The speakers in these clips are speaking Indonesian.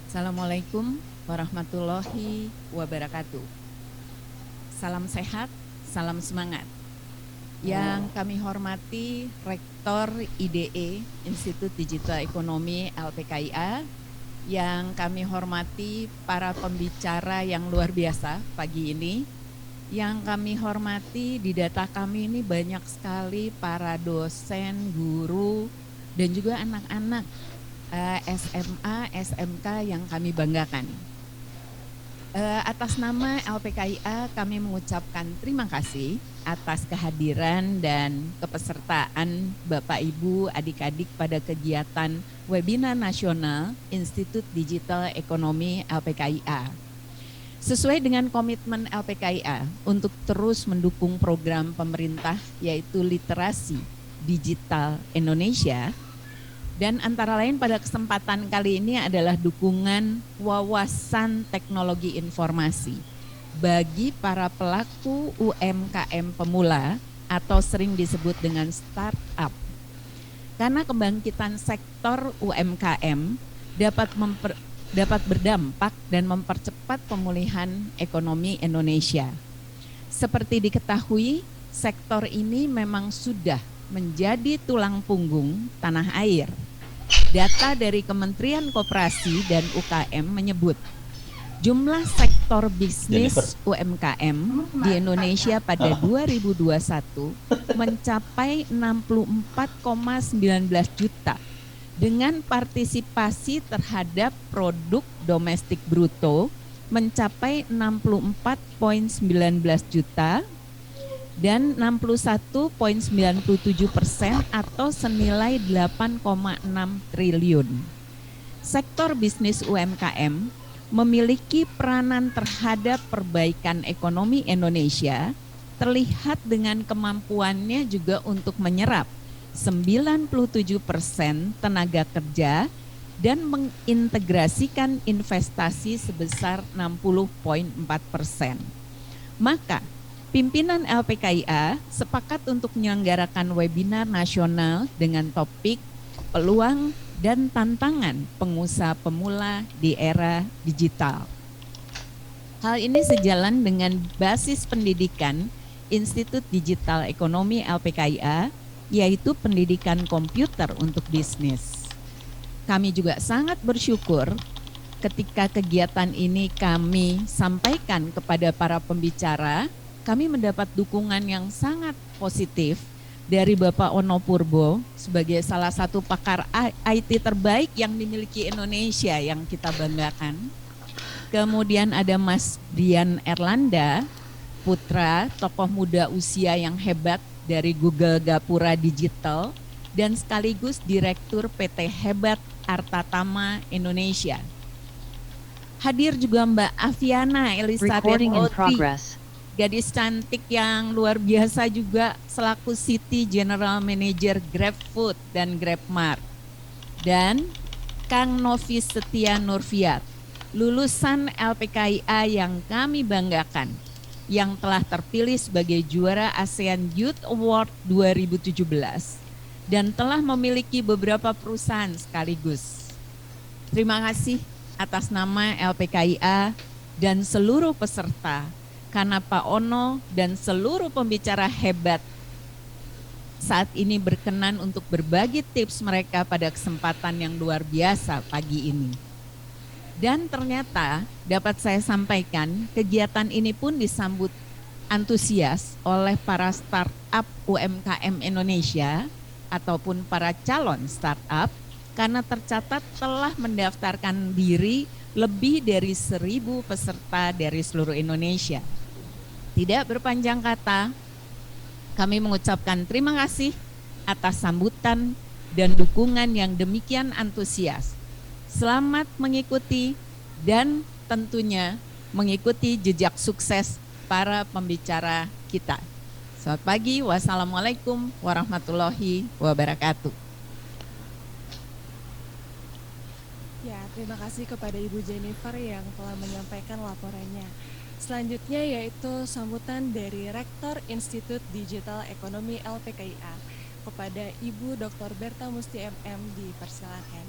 Assalamualaikum warahmatullahi wabarakatuh. Salam sehat, salam semangat. Yang kami hormati Rektor IDE, Institut Digital Ekonomi LPKIA, yang kami hormati para pembicara yang luar biasa pagi ini, yang kami hormati di data kami ini banyak sekali para dosen, guru, dan juga anak-anak SMA, SMK yang kami banggakan. Atas nama LPKIA kami mengucapkan terima kasih atas kehadiran dan kepesertaan Bapak Ibu adik-adik pada kegiatan webinar nasional Institut Digital Ekonomi LPKIA. Sesuai dengan komitmen LPKIA untuk terus mendukung program pemerintah yaitu literasi digital Indonesia, dan antara lain pada kesempatan kali ini adalah dukungan wawasan teknologi informasi bagi para pelaku UMKM pemula atau sering disebut dengan startup. Karena kebangkitan sektor UMKM dapat berdampak dan mempercepat pemulihan ekonomi Indonesia. Seperti diketahui, sektor ini memang sudah menjadi tulang punggung tanah air. Data dari Kementerian Koperasi dan UKM menyebut jumlah sektor bisnis UMKM di Indonesia pada 2021 mencapai 64,19 juta dengan partisipasi terhadap produk domestik bruto mencapai 64,19 juta dan 61,97% atau senilai 8,6 triliun. Sektor bisnis UMKM memiliki peranan terhadap perbaikan ekonomi Indonesia, terlihat dengan kemampuannya juga untuk menyerap 97% tenaga kerja dan mengintegrasikan investasi sebesar 60,4%. Maka pimpinan LPKIA sepakat untuk menyelenggarakan webinar nasional dengan topik peluang dan tantangan pengusaha pemula di era digital. Hal ini sejalan dengan basis pendidikan Institut Digital Ekonomi LPKIA, yaitu pendidikan komputer untuk bisnis. Kami juga sangat bersyukur ketika kegiatan ini kami sampaikan kepada para pembicara, kami mendapat dukungan yang sangat positif dari Bapak Ono Purbo sebagai salah satu pakar IT terbaik yang dimiliki Indonesia yang kita banggakan. Kemudian ada Mas Dian Erlanda, putra tokoh muda usia yang hebat dari Google Gapura Digital dan sekaligus Direktur PT Hebat Artatama Indonesia. Hadir juga Mbak Aviana Elizabeth Odri, gadis cantik yang luar biasa juga selaku City General Manager GrabFood dan GrabMart. Dan Kang Novi Setia Nurfiat, lulusan LPKIA yang kami banggakan, yang telah terpilih sebagai juara ASEAN Youth Award 2017 dan telah memiliki beberapa perusahaan sekaligus. Terima kasih atas nama LPKIA dan seluruh peserta, karena Pak Ono dan seluruh pembicara hebat saat ini berkenan untuk berbagi tips mereka pada kesempatan yang luar biasa pagi ini. Dan ternyata dapat saya sampaikan, kegiatan ini pun disambut antusias oleh para startup UMKM Indonesia ataupun para calon startup, karena tercatat telah mendaftarkan diri lebih dari 1.000 peserta dari seluruh Indonesia. Tidak berpanjang kata, kami mengucapkan terima kasih atas sambutan dan dukungan yang demikian antusias. Selamat mengikuti dan tentunya mengikuti jejak sukses para pembicara kita. Selamat pagi, wassalamualaikum warahmatullahi wabarakatuh. Ya, terima kasih kepada Ibu Jennifer yang telah menyampaikan laporannya. Selanjutnya yaitu sambutan dari Rektor Institut Digital Ekonomi LPKIA kepada Ibu Dr. Berta Musti MM, dipersilakan.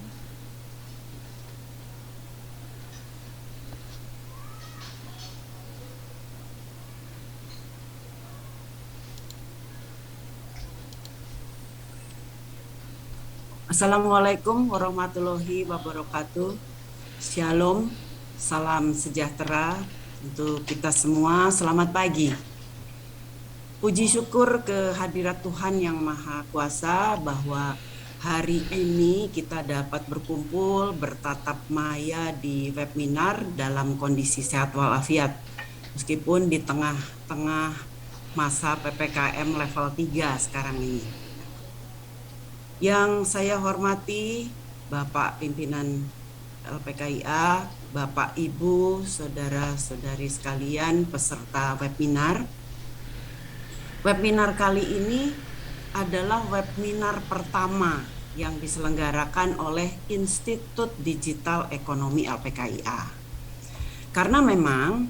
Assalamualaikum warahmatullahi wabarakatuh. Shalom, salam sejahtera untuk kita semua. Selamat pagi. Puji syukur kehadirat Tuhan Yang Maha Kuasa bahwa hari ini kita dapat berkumpul bertatap maya di webinar dalam kondisi sehat walafiat. Meskipun di tengah-tengah masa PPKM level 3 sekarang ini. Yang saya hormati Bapak Pimpinan LPKIA, Bapak Ibu, saudara-saudari sekalian peserta webinar. Webinar kali ini adalah webinar pertama yang diselenggarakan oleh Institut Digital Ekonomi LPKIA. Karena memang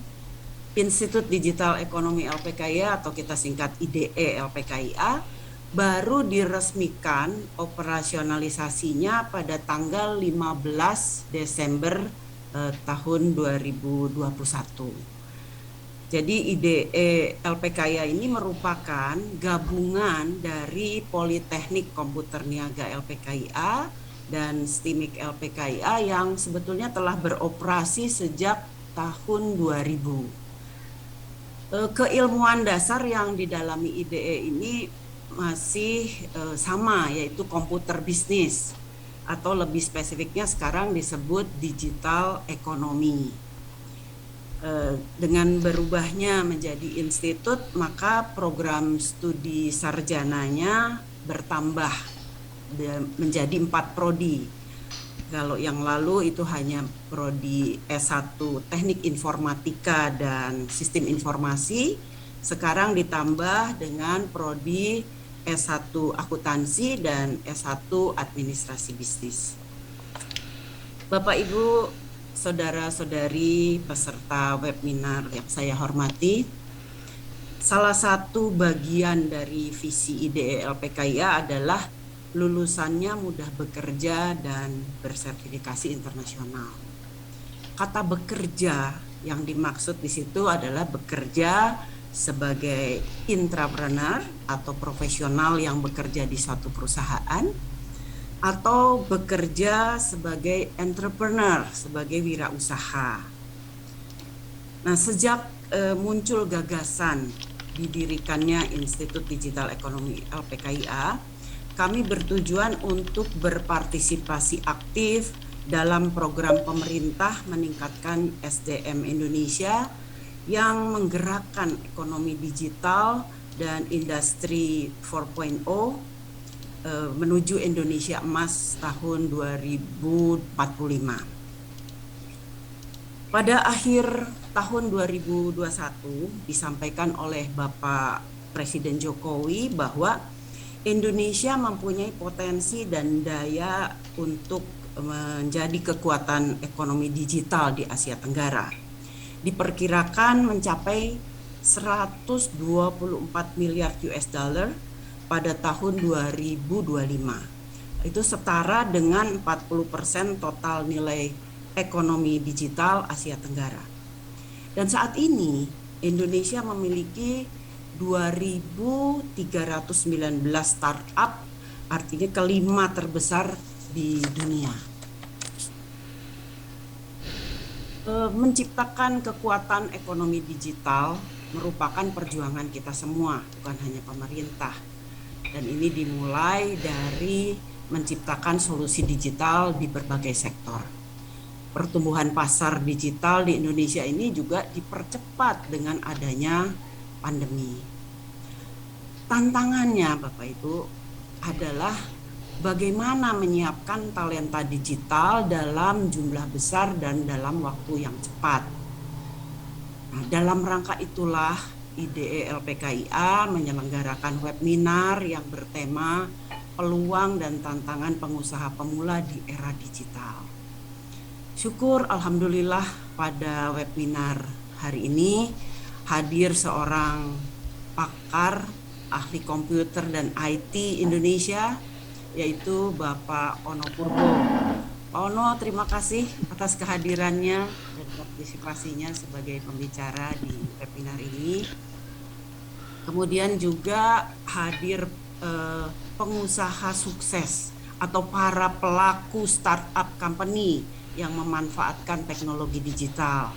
Institut Digital Ekonomi LPKIA atau kita singkat IDE LPKIA baru diresmikan operasionalisasinya pada tanggal 15 Desember tahun 2021. Jadi IDE LPKIA ini merupakan gabungan dari Politeknik Komputer Niaga LPKIA dan STIMIK LPKIA yang sebetulnya telah beroperasi sejak tahun 2000. Keilmuan dasar yang didalami IDE ini masih sama, yaitu komputer bisnis atau lebih spesifiknya sekarang disebut digital ekonomi. Dengan berubahnya menjadi institut, maka program studi sarjananya bertambah menjadi 4 prodi. Kalau yang lalu itu hanya prodi S1 Teknik Informatika dan Sistem Informasi, sekarang ditambah dengan prodi S1 Akuntansi dan S1 Administrasi Bisnis. Bapak Ibu, saudara-saudari peserta webinar yang saya hormati, salah satu bagian dari visi IDE LPKIA adalah lulusannya mudah bekerja dan bersertifikasi internasional. Kata bekerja yang dimaksud di situ adalah bekerja sebagai intrapreneur atau profesional yang bekerja di suatu perusahaan, atau bekerja sebagai entrepreneur, sebagai wirausaha. Nah, sejak muncul gagasan didirikannya Institut Digital Ekonomi LPKIA, kami bertujuan untuk berpartisipasi aktif dalam program pemerintah meningkatkan SDM Indonesia yang menggerakkan ekonomi digital dan industri 4.0 menuju Indonesia Emas tahun 2045. Pada akhir tahun 2021 disampaikan oleh Bapak Presiden Jokowi bahwa Indonesia mempunyai potensi dan daya untuk menjadi kekuatan ekonomi digital di Asia Tenggara. Diperkirakan mencapai 124 miliar US dollar pada tahun 2025. Itu setara dengan 40% total nilai ekonomi digital Asia Tenggara. Dan saat ini Indonesia memiliki 2.319 startup, artinya kelima terbesar di dunia. Menciptakan kekuatan ekonomi digital merupakan perjuangan kita semua, bukan hanya pemerintah. Dan ini dimulai dari menciptakan solusi digital di berbagai sektor. Pertumbuhan pasar digital di Indonesia ini juga dipercepat dengan adanya pandemi. Tantangannya, Bapak Ibu, adalah bagaimana menyiapkan talenta digital dalam jumlah besar dan dalam waktu yang cepat. Nah, dalam rangka itulah IDE LPKIA menyelenggarakan webinar yang bertema peluang dan tantangan pengusaha pemula di era digital. Syukur alhamdulillah pada webinar hari ini hadir seorang pakar ahli komputer dan IT Indonesia, yaitu Bapak Ono Purbo. Pak Ono, terima kasih atas kehadirannya dan partisipasinya sebagai pembicara di webinar ini. Kemudian juga hadir pengusaha sukses atau para pelaku startup company yang memanfaatkan teknologi digital.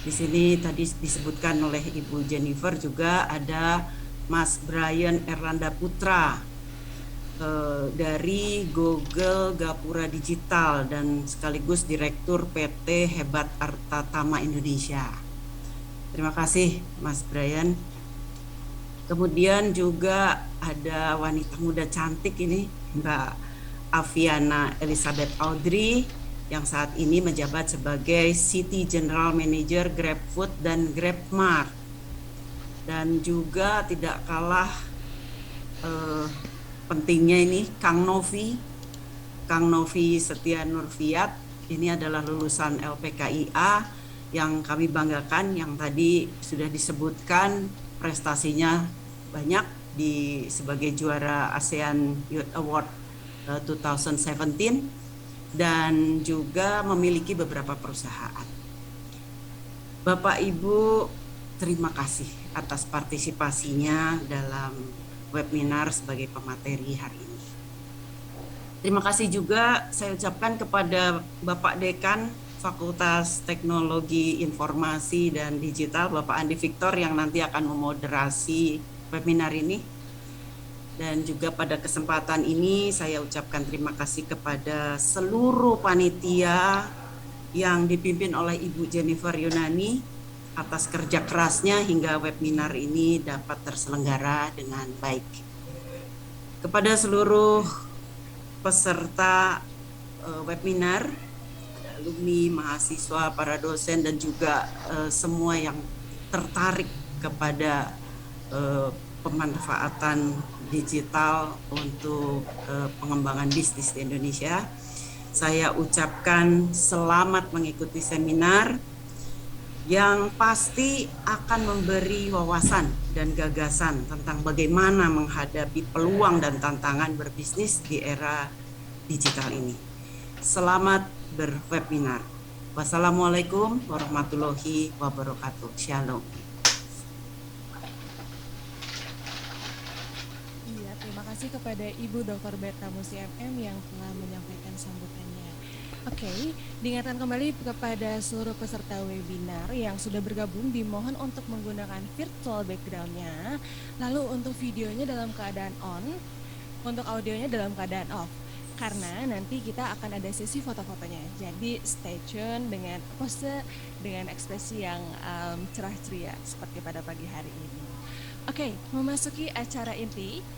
Di sini tadi disebutkan oleh Ibu Jennifer juga ada Mas Brian Erlanda Putra dari Google Gapura Digital dan sekaligus Direktur PT Hebat Arta Tama Indonesia. Terima kasih Mas Brian. Kemudian juga ada wanita muda cantik ini, Mbak Aviana Elizabeth Audrey, yang saat ini menjabat sebagai City General Manager GrabFood dan GrabMart. Dan juga tidak kalah pentingnya ini Kang Novi Setia Nurfiat, ini adalah lulusan LPKIA yang kami banggakan, yang tadi sudah disebutkan prestasinya banyak sebagai juara ASEAN Youth Award 2017 dan juga memiliki beberapa perusahaan. Bapak Ibu, terima kasih atas partisipasinya dalam webinar sebagai pemateri hari ini. Terima kasih juga saya ucapkan kepada Bapak Dekan Fakultas Teknologi Informasi dan Digital, Bapak Andi Victor, yang nanti akan memoderasi webinar ini. Dan juga pada kesempatan ini saya ucapkan terima kasih kepada seluruh panitia yang dipimpin oleh Ibu Jennifer Yunani atas kerja kerasnya hingga webinar ini dapat terselenggara dengan baik. Kepada seluruh peserta webinar, alumni, mahasiswa, para dosen, dan juga semua yang tertarik kepada pemanfaatan digital untuk pengembangan bisnis di Indonesia, saya ucapkan selamat mengikuti seminar yang pasti akan memberi wawasan dan gagasan tentang bagaimana menghadapi peluang dan tantangan berbisnis di era digital ini. Selamat berwebinar. Wassalamualaikum warahmatullahi wabarakatuh. Shalom. Iya, terima kasih kepada Ibu Dr. Berta Musi MM yang telah menyampaikan sambutannya. Oke, diingatkan kembali kepada seluruh peserta webinar yang sudah bergabung, dimohon untuk menggunakan virtual background-nya, lalu untuk videonya dalam keadaan on, untuk audionya dalam keadaan off. Karena nanti kita akan ada sesi foto-fotonya, jadi stay tune dengan pose, dengan ekspresi yang cerah ceria seperti pada pagi hari ini. Oke, memasuki acara inti.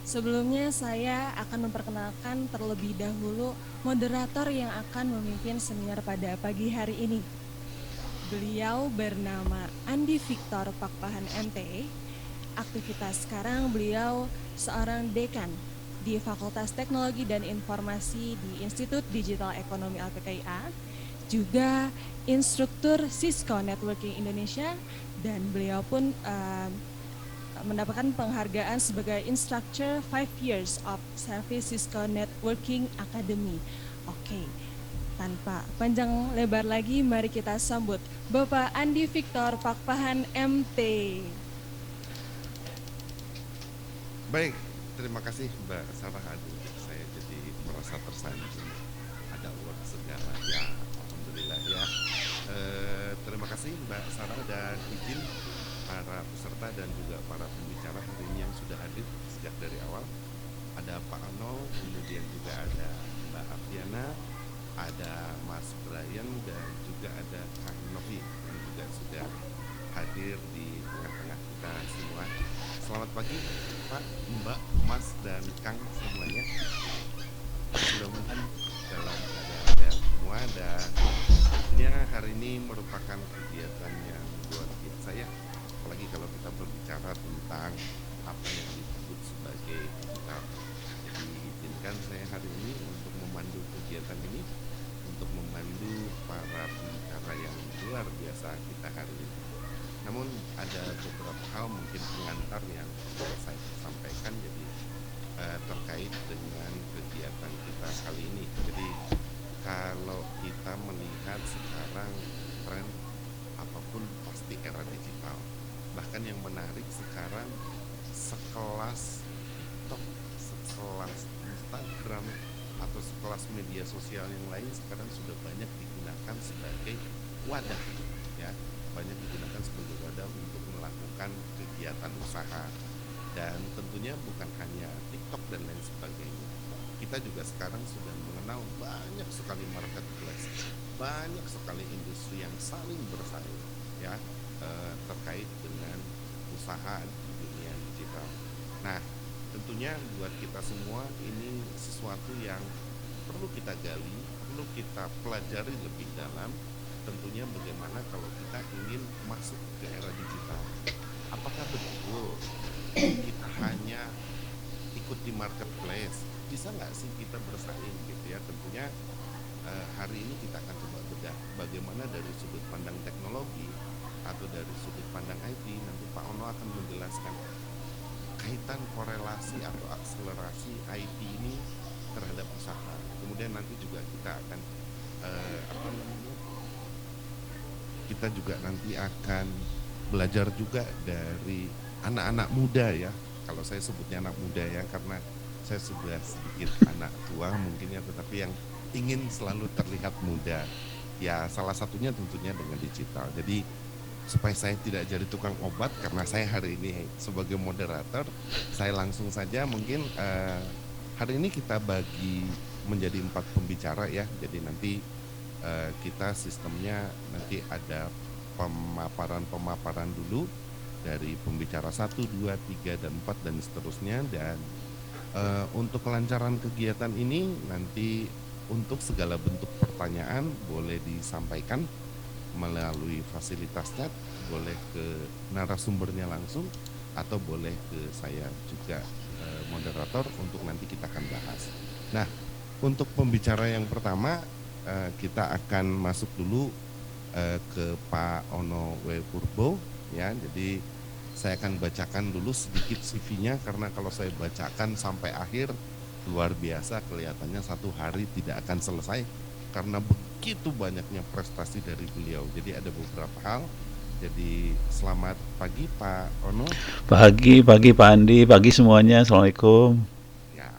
Sebelumnya saya akan memperkenalkan terlebih dahulu moderator yang akan memimpin seminar pada pagi hari ini. Beliau bernama Andi Victor Pakpahan MT. Aktivitas sekarang beliau seorang dekan di Fakultas Teknologi dan Informasi di Institut Digital Ekonomi LPKIA, juga instruktur Cisco Networking Indonesia, dan beliau pun mendapatkan penghargaan sebagai Instructor 5 Years of Service Cisco Networking Academy. Oke, tanpa panjang lebar lagi, mari kita sambut Bapak Andi Victor Pakpahan MT. Baik, terima kasih Mbak Sarah. Aduh, saya jadi merasa tersanjung. Ada award segala ya, alhamdulillah ya. Terima kasih Mbak Sarah, dan izin para peserta dan juga para pembicara hari ini yang sudah hadir sejak dari awal. Ada Pak Ano, kemudian juga ada Mbak Aviana, ada Mas Brian, dan juga ada Kang Novi yang juga sudah hadir di tengah-tengah kita semua. Selamat pagi Pak, Mbak, Mas, dan Kang semuanya. Mudah-mudahan dalam keadaan sehat semua, dan hari ini merupakan kegiatan yang luar biasa ya. Apalagi kalau kita berbicara tentang apa yang disebut sebagai digital. Jadi izinkan saya hari ini untuk memandu kegiatan ini, untuk memandu para pembicara yang luar biasa kita hari ini. Namun ada beberapa hal mungkin pengantar yang perlu saya sampaikan, jadi terkait dengan kegiatan kita kali ini. Jadi kalau kita melihat sekarang tren apapun pasti era digital. Bahkan yang menarik sekarang sekelas TikTok, sekelas Instagram, sosial yang lain sekarang sudah banyak digunakan sebagai wadah, ya, banyak digunakan sebagai wadah untuk melakukan kegiatan usaha. Dan tentunya bukan hanya TikTok dan lain sebagainya. Kita juga sekarang sudah mengenal banyak sekali marketplace, banyak sekali industri yang saling bersaing, ya, terkait dengan usaha di dunia digital. Nah, tentunya buat kita semua ini sesuatu yang perlu kita gali, perlu kita pelajari lebih dalam. Tentunya bagaimana kalau kita ingin masuk ke era digital. Apakah betul kita hanya ikut di marketplace? Bisa nggak sih kita bersaing gitu ya? Tentunya hari ini kita akan coba bedah bagaimana dari sudut pandang teknologi atau dari sudut pandang IT. Nanti Pak Ono akan menjelaskan kaitan korelasi atau akselerasi IT ini terhadap usaha. Kemudian nanti juga kita akan kita juga nanti akan belajar juga dari anak-anak muda ya. Kalau saya sebutnya anak muda ya, karena saya sudah sedikit anak tua mungkin ya, tetapi yang ingin selalu terlihat muda. Ya salah satunya tentunya dengan digital. Jadi supaya saya tidak jadi tukang obat, karena saya hari ini sebagai moderator, saya langsung saja mungkin hari ini kita bagi menjadi 4 pembicara ya. Jadi nanti kita sistemnya nanti ada pemaparan dulu dari pembicara 1, 2, 3, dan 4 dan seterusnya. Dan untuk kelancaran kegiatan ini nanti untuk segala bentuk pertanyaan boleh disampaikan melalui fasilitas chat, boleh ke narasumbernya langsung atau boleh ke saya juga moderator untuk nanti kita akan bahas. Nah, untuk pembicara yang pertama kita akan masuk dulu ke Pak Ono W. Purbo ya. Jadi saya akan bacakan dulu sedikit CV-nya, karena kalau saya bacakan sampai akhir luar biasa, kelihatannya 1 hari tidak akan selesai karena begitu banyaknya prestasi dari beliau. Jadi ada beberapa hal. Jadi selamat pagi Pak Ono. Pagi Pak Andi, pagi semuanya. Assalamualaikum. Ya,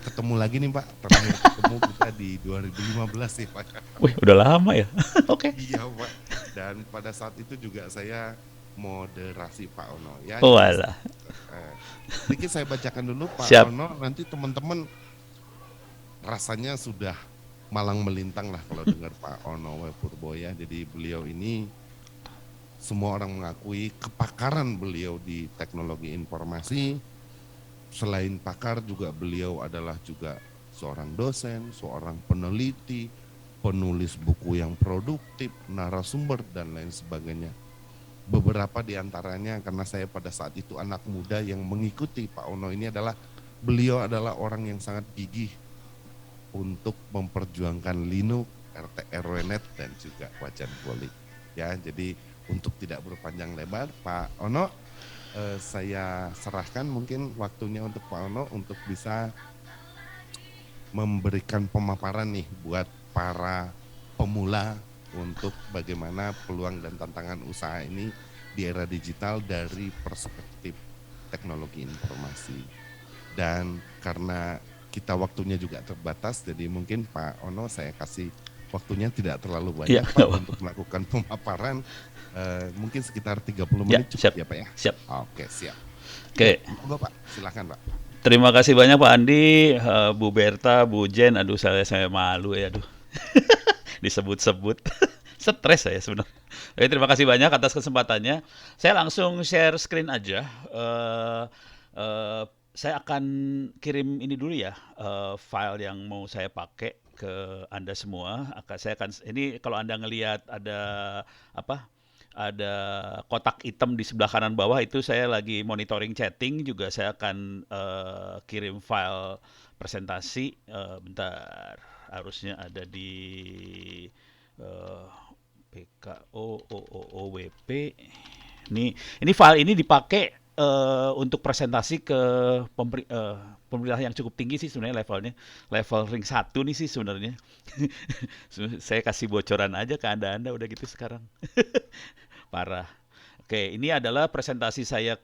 ketemu lagi nih Pak. Terakhir ketemu kita di 2015 sih Pak. Wih, udah lama ya. Oke. Iya Pak. Dan pada saat itu juga saya moderasi Pak Ono ya. Oh alah. Sedikit saya bacakan dulu Pak Siap. Ono. Nanti teman-teman rasanya sudah malang melintang lah kalau dengar Pak Ono W. Purbo ya. Jadi beliau ini semua orang mengakui kepakaran beliau di teknologi informasi. Selain pakar juga beliau adalah juga seorang dosen, seorang peneliti, penulis buku yang produktif, narasumber dan lain sebagainya. Beberapa di antaranya karena saya pada saat itu anak muda yang mengikuti Pak Ono ini adalah beliau adalah orang yang sangat gigih untuk memperjuangkan Linux, RT RW-net dan juga wajan polik. Ya, jadi untuk tidak berpanjang lebar, Pak Ono, saya serahkan mungkin waktunya untuk Pak Ono untuk bisa memberikan pemaparan nih buat para pemula untuk bagaimana peluang dan tantangan usaha ini di era digital dari perspektif teknologi informasi. Dan karena kita waktunya juga terbatas, jadi mungkin Pak Ono saya kasih waktunya tidak terlalu banyak Ya, Pak untuk melakukan pemaparan. Mungkin sekitar 30 menit cukup siap. ya Pak ya? Siap. Oke, siap. Oke. Monggo Pak, silakan Pak. Terima kasih banyak Pak Andi, Bu Berta, Bu Jen. Aduh, saya malu ya, aduh. Disebut-sebut. Stres saya sebenarnya. Oke, terima kasih banyak atas kesempatannya. Saya langsung share screen aja. Saya akan kirim ini dulu ya, file yang mau saya pakai ke Anda semua. Ini kalau Anda ngelihat ada apa? Ada kotak hitam di sebelah kanan bawah, itu saya lagi monitoring chatting juga. Saya akan kirim file presentasi. Bentar, harusnya ada di PKOOOWP. Ini file ini dipakai untuk presentasi ke pemerintah yang cukup tinggi sih sebenarnya levelnya. Level ring 1 nih sih sebenarnya. Saya kasih bocoran aja ke Anda udah gitu sekarang. Parah. Oke, ini adalah presentasi saya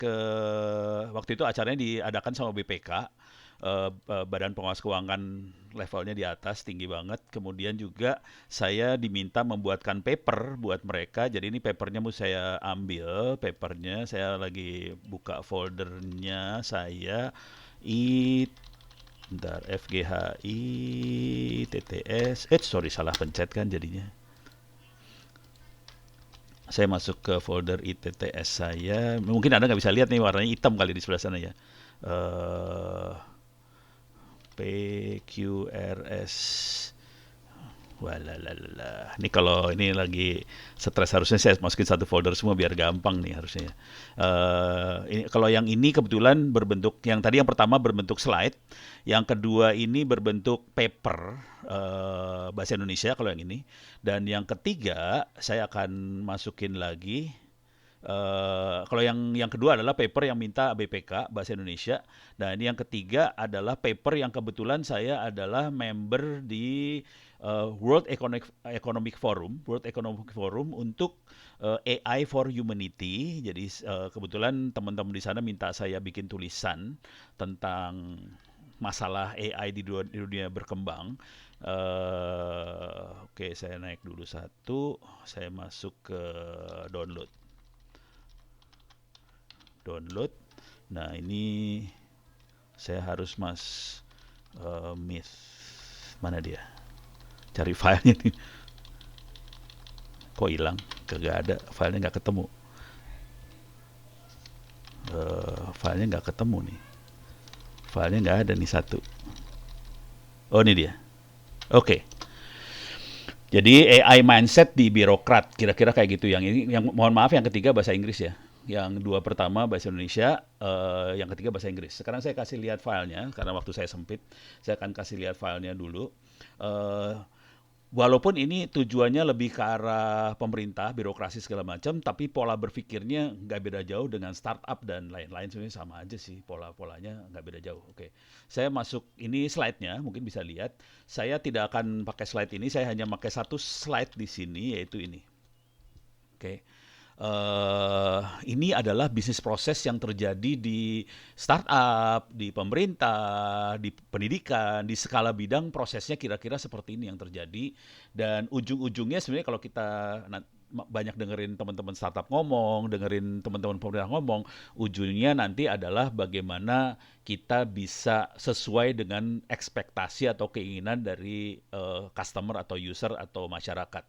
waktu itu acaranya diadakan sama BPK. Badan Pengawas Keuangan levelnya di atas, tinggi banget. Kemudian juga saya diminta membuatkan paper buat mereka. Jadi ini papernya mau saya ambil, papernya saya lagi buka foldernya saya. Bentar, FGHI TTS. Sorry, salah pencet kan jadinya. Saya masuk ke folder ITTS saya. Mungkin Anda nggak bisa lihat nih, warnanya hitam kali di sebelah sana ya. PQRS. Walalala. Ini kalau ini lagi stres harusnya saya masukin satu folder semua biar gampang nih harusnya. Kalau yang ini kebetulan berbentuk, yang tadi yang pertama berbentuk slide, yang kedua ini berbentuk paper bahasa Indonesia kalau yang ini, dan yang ketiga saya akan masukin lagi. Kalau yang kedua adalah paper yang minta BPK bahasa Indonesia, dan yang ketiga adalah paper yang kebetulan saya adalah member di World Economic Forum untuk AI for Humanity. Jadi kebetulan teman-teman di sana minta saya bikin tulisan tentang masalah AI di dunia berkembang. Oke, saya naik dulu satu, saya masuk ke download. Nah, ini saya harus Myth. Mana dia? Cari filenya nih. Kok hilang? Kagak ada. Filenya nggak ketemu. Filenya nggak ketemu nih. Filenya nggak ada nih satu. Oh, ini dia. Oke. Jadi AI mindset di birokrat, kira-kira kayak gitu. Yang ini, yang mohon maaf, yang ketiga bahasa Inggris ya. Yang dua pertama bahasa Indonesia, yang ketiga bahasa Inggris. Sekarang saya kasih lihat filenya, karena waktu saya sempit. Saya akan kasih lihat filenya dulu. Walaupun ini tujuannya lebih ke arah pemerintah, birokrasi segala macam, tapi pola berpikirnya nggak beda jauh dengan startup dan lain-lain. Sebenarnya sama aja sih, polanya nggak beda jauh. Oke, saya masuk, ini slide-nya, mungkin bisa lihat. Saya tidak akan pakai slide ini, saya hanya pakai satu slide di sini, yaitu ini. Oke. Ini adalah bisnis proses yang terjadi di startup, di pemerintah, di pendidikan, di skala bidang prosesnya kira-kira seperti ini yang terjadi. Dan ujung-ujungnya sebenarnya kalau kita banyak dengerin teman-teman startup ngomong, dengerin teman-teman pemerintah ngomong, ujungnya nanti adalah bagaimana kita bisa sesuai dengan ekspektasi atau keinginan dari customer atau user atau masyarakat.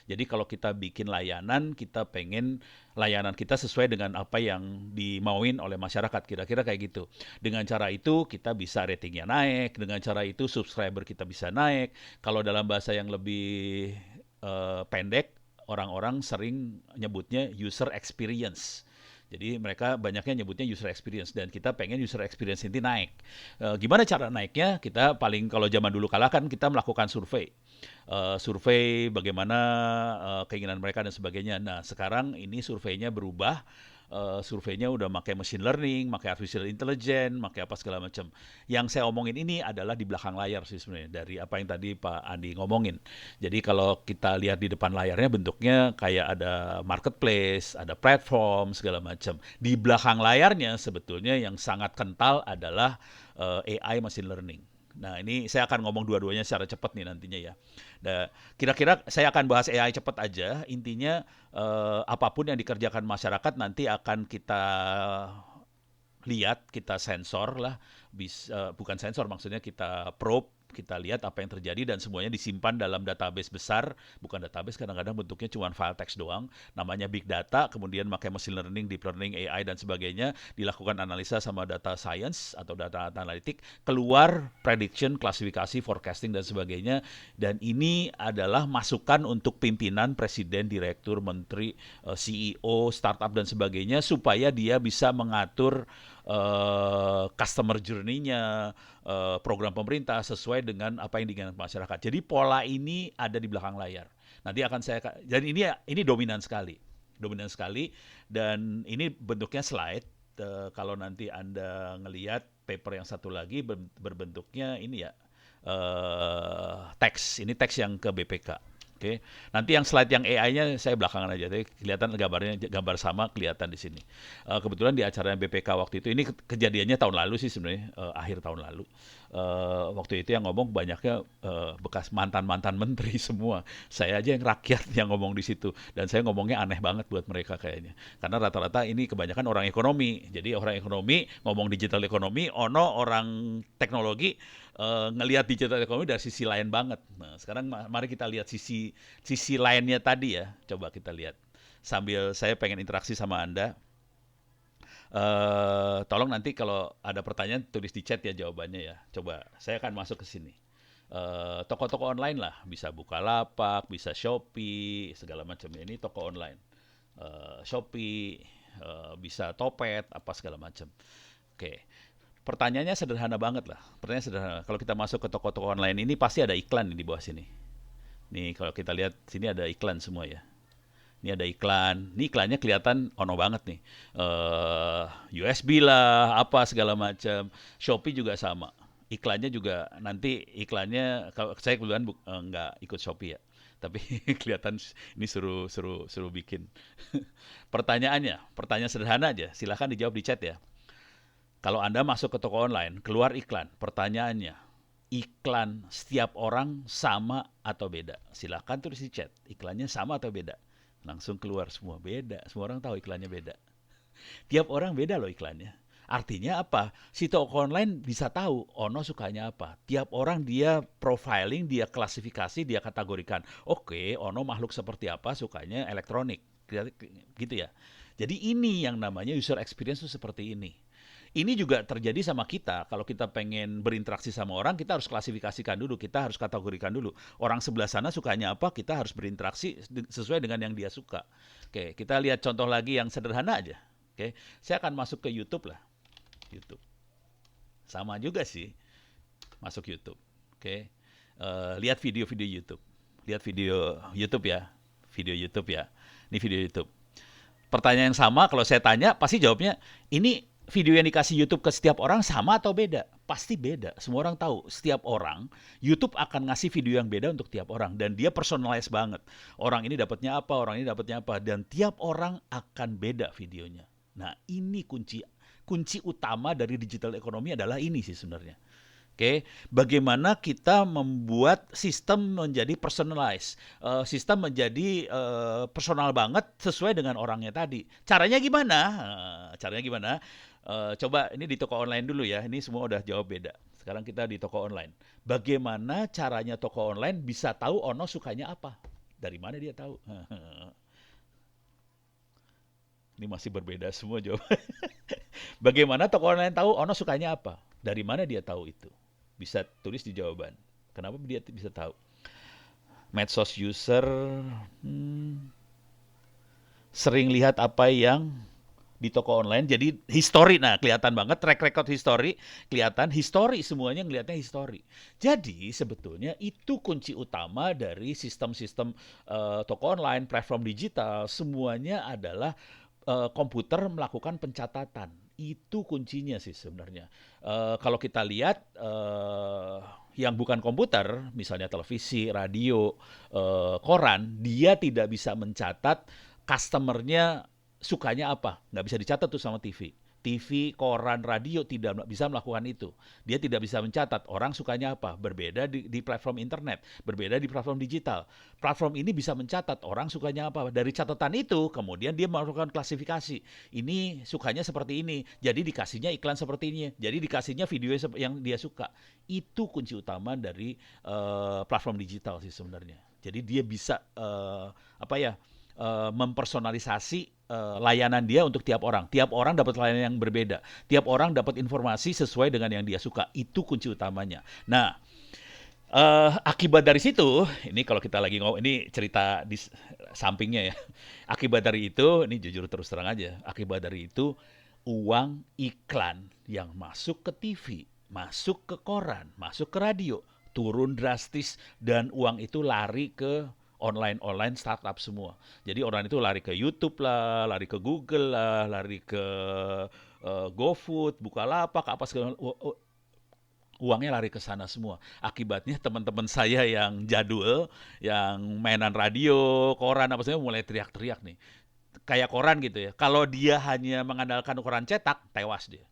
Jadi kalau kita bikin layanan, kita pengen layanan kita sesuai dengan apa yang dimauin oleh masyarakat, kira-kira kayak gitu. Dengan cara itu kita bisa ratingnya naik, dengan cara itu subscriber kita bisa naik. Kalau dalam bahasa yang lebih pendek, orang-orang sering nyebutnya user experience. Jadi mereka banyaknya nyebutnya user experience, dan kita pengen user experience ini naik. Gimana cara naiknya? Kita paling, kalau zaman dulu kala kan kita melakukan survei. Survei bagaimana keinginan mereka dan sebagainya. Nah, sekarang ini surveinya berubah. Surveinya udah pakai machine learning, pakai artificial intelligence, pakai apa segala macam. Yang saya omongin ini adalah di belakang layar sih sebenarnya, dari apa yang tadi Pak Andi ngomongin. Jadi kalau kita lihat di depan layarnya bentuknya kayak ada marketplace, ada platform, segala macam. Di belakang layarnya sebetulnya yang sangat kental adalah AI machine learning. Nah, ini saya akan ngomong dua-duanya secara cepat nih nantinya ya. Nah, kira-kira saya akan bahas AI cepat aja. Intinya apapun yang dikerjakan masyarakat nanti akan kita lihat, kita sensor lah. Bukan sensor, maksudnya kita probe, kita lihat apa yang terjadi, dan semuanya disimpan dalam database besar. Bukan database, kadang-kadang bentuknya cuma file teks doang, namanya big data. Kemudian pakai machine learning, deep learning, AI dan sebagainya, dilakukan analisa sama data science atau data analitik, keluar prediction, klasifikasi, forecasting dan sebagainya. Dan ini adalah masukan untuk pimpinan, presiden, direktur, menteri, CEO, startup dan sebagainya, supaya dia bisa mengatur customer journey-nya, program pemerintah sesuai dengan apa yang diinginkan masyarakat. Jadi pola ini ada di belakang layar. Nanti akan saya, dan ini dominan sekali, dan ini bentuknya slide. Kalau nanti Anda ngelihat paper yang satu lagi berbentuknya ini ya, teks. Ini teks yang ke BPK. Oke, nanti yang slide yang AI-nya saya belakangan aja, tapi kelihatan gambar sama kelihatan di sini. Kebetulan di acara BPK waktu itu, ini kejadiannya tahun lalu sih sebenarnya, akhir tahun lalu. Waktu itu yang ngomong banyaknya bekas mantan-mantan menteri semua. Saya aja yang rakyat yang ngomong di situ, dan saya ngomongnya aneh banget buat mereka kayaknya. Karena rata-rata ini kebanyakan orang ekonomi. Jadi orang ekonomi ngomong digital ekonomi, orang teknologi ngelihat digital ekonomi dari sisi lain banget. Nah, sekarang mari kita lihat sisi lainnya tadi ya. Coba kita lihat. Sambil saya pengen interaksi sama Anda. Tolong nanti kalau ada pertanyaan tulis di chat ya jawabannya ya. Coba saya akan masuk ke sini. Toko-toko online lah, bisa Bukalapak, bisa Shopee, segala macam. Ini toko online. Shopee, bisa Topet, apa segala macam. Oke. Pertanyaannya sederhana banget lah. Pertanyaan sederhana. Kalau kita masuk ke toko-toko online ini pasti ada iklan di bawah sini. Nih kalau kita lihat sini ada iklan semua ya. Ini ada iklan. Ini iklannya kelihatan ono banget nih. USB lah, apa segala macam. Shopee juga sama. Iklannya juga nanti kalau saya kebetulan nggak ikut Shopee ya. Tapi kelihatan ini suruh bikin. Pertanyaan sederhana aja. Silahkan dijawab di chat ya. Kalau Anda masuk ke toko online, keluar iklan. Pertanyaannya, iklan setiap orang sama atau beda? Silahkan tulis di chat. Iklannya sama atau beda? Langsung keluar semua beda. Semua orang tahu iklannya beda. Tiap orang beda loh iklannya. Artinya apa? Si toko online bisa tahu Ono sukanya apa. Tiap orang dia profiling, dia klasifikasi, dia kategorikan. Oke, Ono makhluk seperti apa, sukanya elektronik. Gitu ya. Jadi ini yang namanya user experience itu seperti ini. Ini juga terjadi sama kita. Kalau kita pengen berinteraksi sama orang, kita harus klasifikasikan dulu, kita harus kategorikan dulu. Orang sebelah sana sukanya apa, kita harus berinteraksi sesuai dengan yang dia suka. Oke, kita lihat contoh lagi yang sederhana aja. Oke, saya akan masuk ke YouTube lah. YouTube. Sama juga sih, masuk YouTube. Oke, lihat video-video YouTube. Lihat video YouTube ya. Video YouTube ya. Ini video YouTube. Pertanyaan yang sama, kalau saya tanya, pasti jawabnya, ini video yang dikasih YouTube ke setiap orang sama atau beda? Pasti beda. Semua orang tahu. Setiap orang, YouTube akan ngasih video yang beda untuk tiap orang. Dan dia personalize banget. Orang ini dapatnya apa, orang ini dapatnya apa. Dan tiap orang akan beda videonya. Nah, ini kunci utama dari digital ekonomi adalah ini sih sebenarnya. Oke, bagaimana kita membuat sistem menjadi personalized, sistem menjadi personal banget sesuai dengan orangnya tadi. Caranya gimana? Coba ini di toko online dulu ya. Ini semua udah jawab beda. Sekarang kita di toko online. Bagaimana caranya toko online bisa tahu Ono sukanya apa? Dari mana dia tahu? Ini masih berbeda semua jawaban. Bagaimana toko online tahu Ono sukanya apa? Dari mana dia tahu itu? Bisa tulis di jawaban. Kenapa dia bisa tahu? Medsos user sering lihat apa yang di toko online, jadi history, nah kelihatan banget track record history, kelihatan history, semuanya ngelihatnya history. Jadi sebetulnya itu kunci utama dari sistem-sistem toko online, platform digital, semuanya adalah komputer melakukan pencatatan. Itu kuncinya sih sebenarnya. Kalau kita lihat yang bukan komputer, misalnya televisi, radio, koran, dia tidak bisa mencatat customernya sukanya apa. Nggak bisa dicatat tuh sama TV. TV, koran, radio tidak bisa melakukan itu. Dia tidak bisa mencatat orang sukanya apa. Berbeda di platform internet, berbeda di platform digital. Platform ini bisa mencatat orang sukanya apa. Dari catatan itu, kemudian dia melakukan klasifikasi. Ini sukanya seperti ini, jadi dikasihnya iklan seperti ini. Jadi dikasihnya video yang dia suka. Itu kunci utama dari platform digital sih sebenarnya. Jadi dia bisa mempersonalisasi layanan dia untuk tiap orang. Tiap orang dapat layanan yang berbeda. Tiap orang dapat informasi sesuai dengan yang dia suka. Itu kunci utamanya. Nah, akibat dari situ, ini kalau kita lagi ngomong, ini cerita di sampingnya ya. Akibat dari itu, ini jujur terus terang aja. Akibat dari itu, uang iklan yang masuk ke TV, masuk ke koran, masuk ke radio, turun drastis dan uang itu lari ke online startup semua. Jadi orang itu lari ke YouTube lah, lari ke Google lah, lari ke GoFood, Bukalapak, apa segala. Uangnya lari ke sana semua. Akibatnya teman-teman saya yang jadul, yang mainan radio, koran apa saja mulai teriak-teriak nih. Kayak koran gitu ya. Kalau dia hanya mengandalkan koran cetak, tewas dia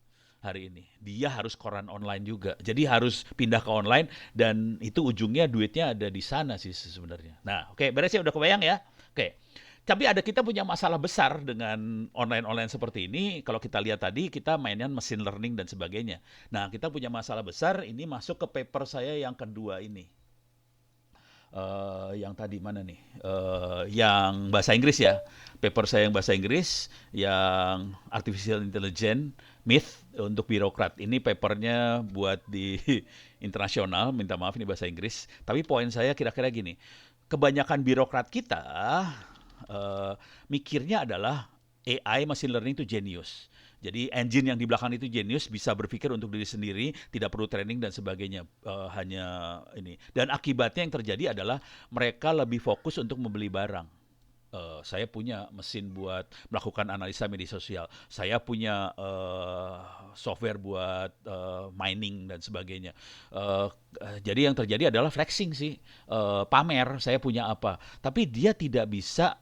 hari ini. Dia harus koran online juga. Jadi harus pindah ke online dan itu ujungnya duitnya ada di sana sih sebenarnya. Nah, oke, beres ya udah kebayang ya. Oke. Tapi kita punya masalah besar dengan online-online seperti ini. Kalau kita lihat tadi, kita mainnya machine learning dan sebagainya. Nah, kita punya masalah besar, ini masuk ke paper saya yang kedua ini. Yang tadi mana nih? Yang bahasa Inggris ya. Paper saya yang bahasa Inggris, yang Artificial Intelligence, Myth untuk birokrat. Ini papernya buat di internasional, minta maaf ini bahasa Inggris. Tapi poin saya kira-kira gini, kebanyakan birokrat kita mikirnya adalah AI machine learning itu genius. Jadi engine yang di belakang itu genius, bisa berpikir untuk diri sendiri, tidak perlu training dan sebagainya. Hanya ini. Dan akibatnya yang terjadi adalah mereka lebih fokus untuk membeli barang. Saya punya mesin buat melakukan analisa media sosial. Saya punya software buat mining dan sebagainya. Jadi yang terjadi adalah flexing sih, pamer saya punya apa. Tapi dia tidak bisa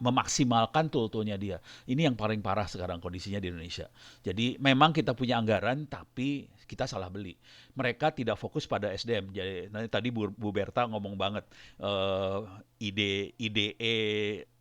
memaksimalkan tool-toolnya dia. Ini yang paling parah sekarang kondisinya di Indonesia. Jadi memang kita punya anggaran, tapi kita salah beli. Mereka tidak fokus pada SDM. Jadi nanti tadi Bu Berta ngomong banget, IDE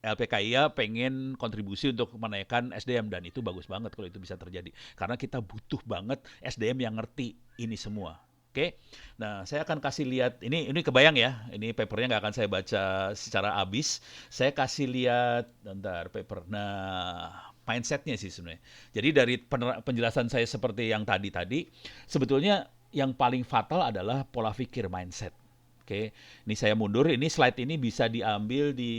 LPKIA pengen kontribusi untuk menaikkan SDM dan itu bagus banget kalau itu bisa terjadi. Karena kita butuh banget SDM yang ngerti ini semua. Oke, nah saya akan kasih lihat ini kebayang ya, ini papernya nggak akan saya baca secara habis. Saya kasih lihat, bentar paper. Nah, mindsetnya sih sebenarnya. Jadi dari penjelasan saya seperti yang tadi, sebetulnya yang paling fatal adalah pola pikir mindset. Oke, ini saya mundur. Ini slide ini bisa diambil di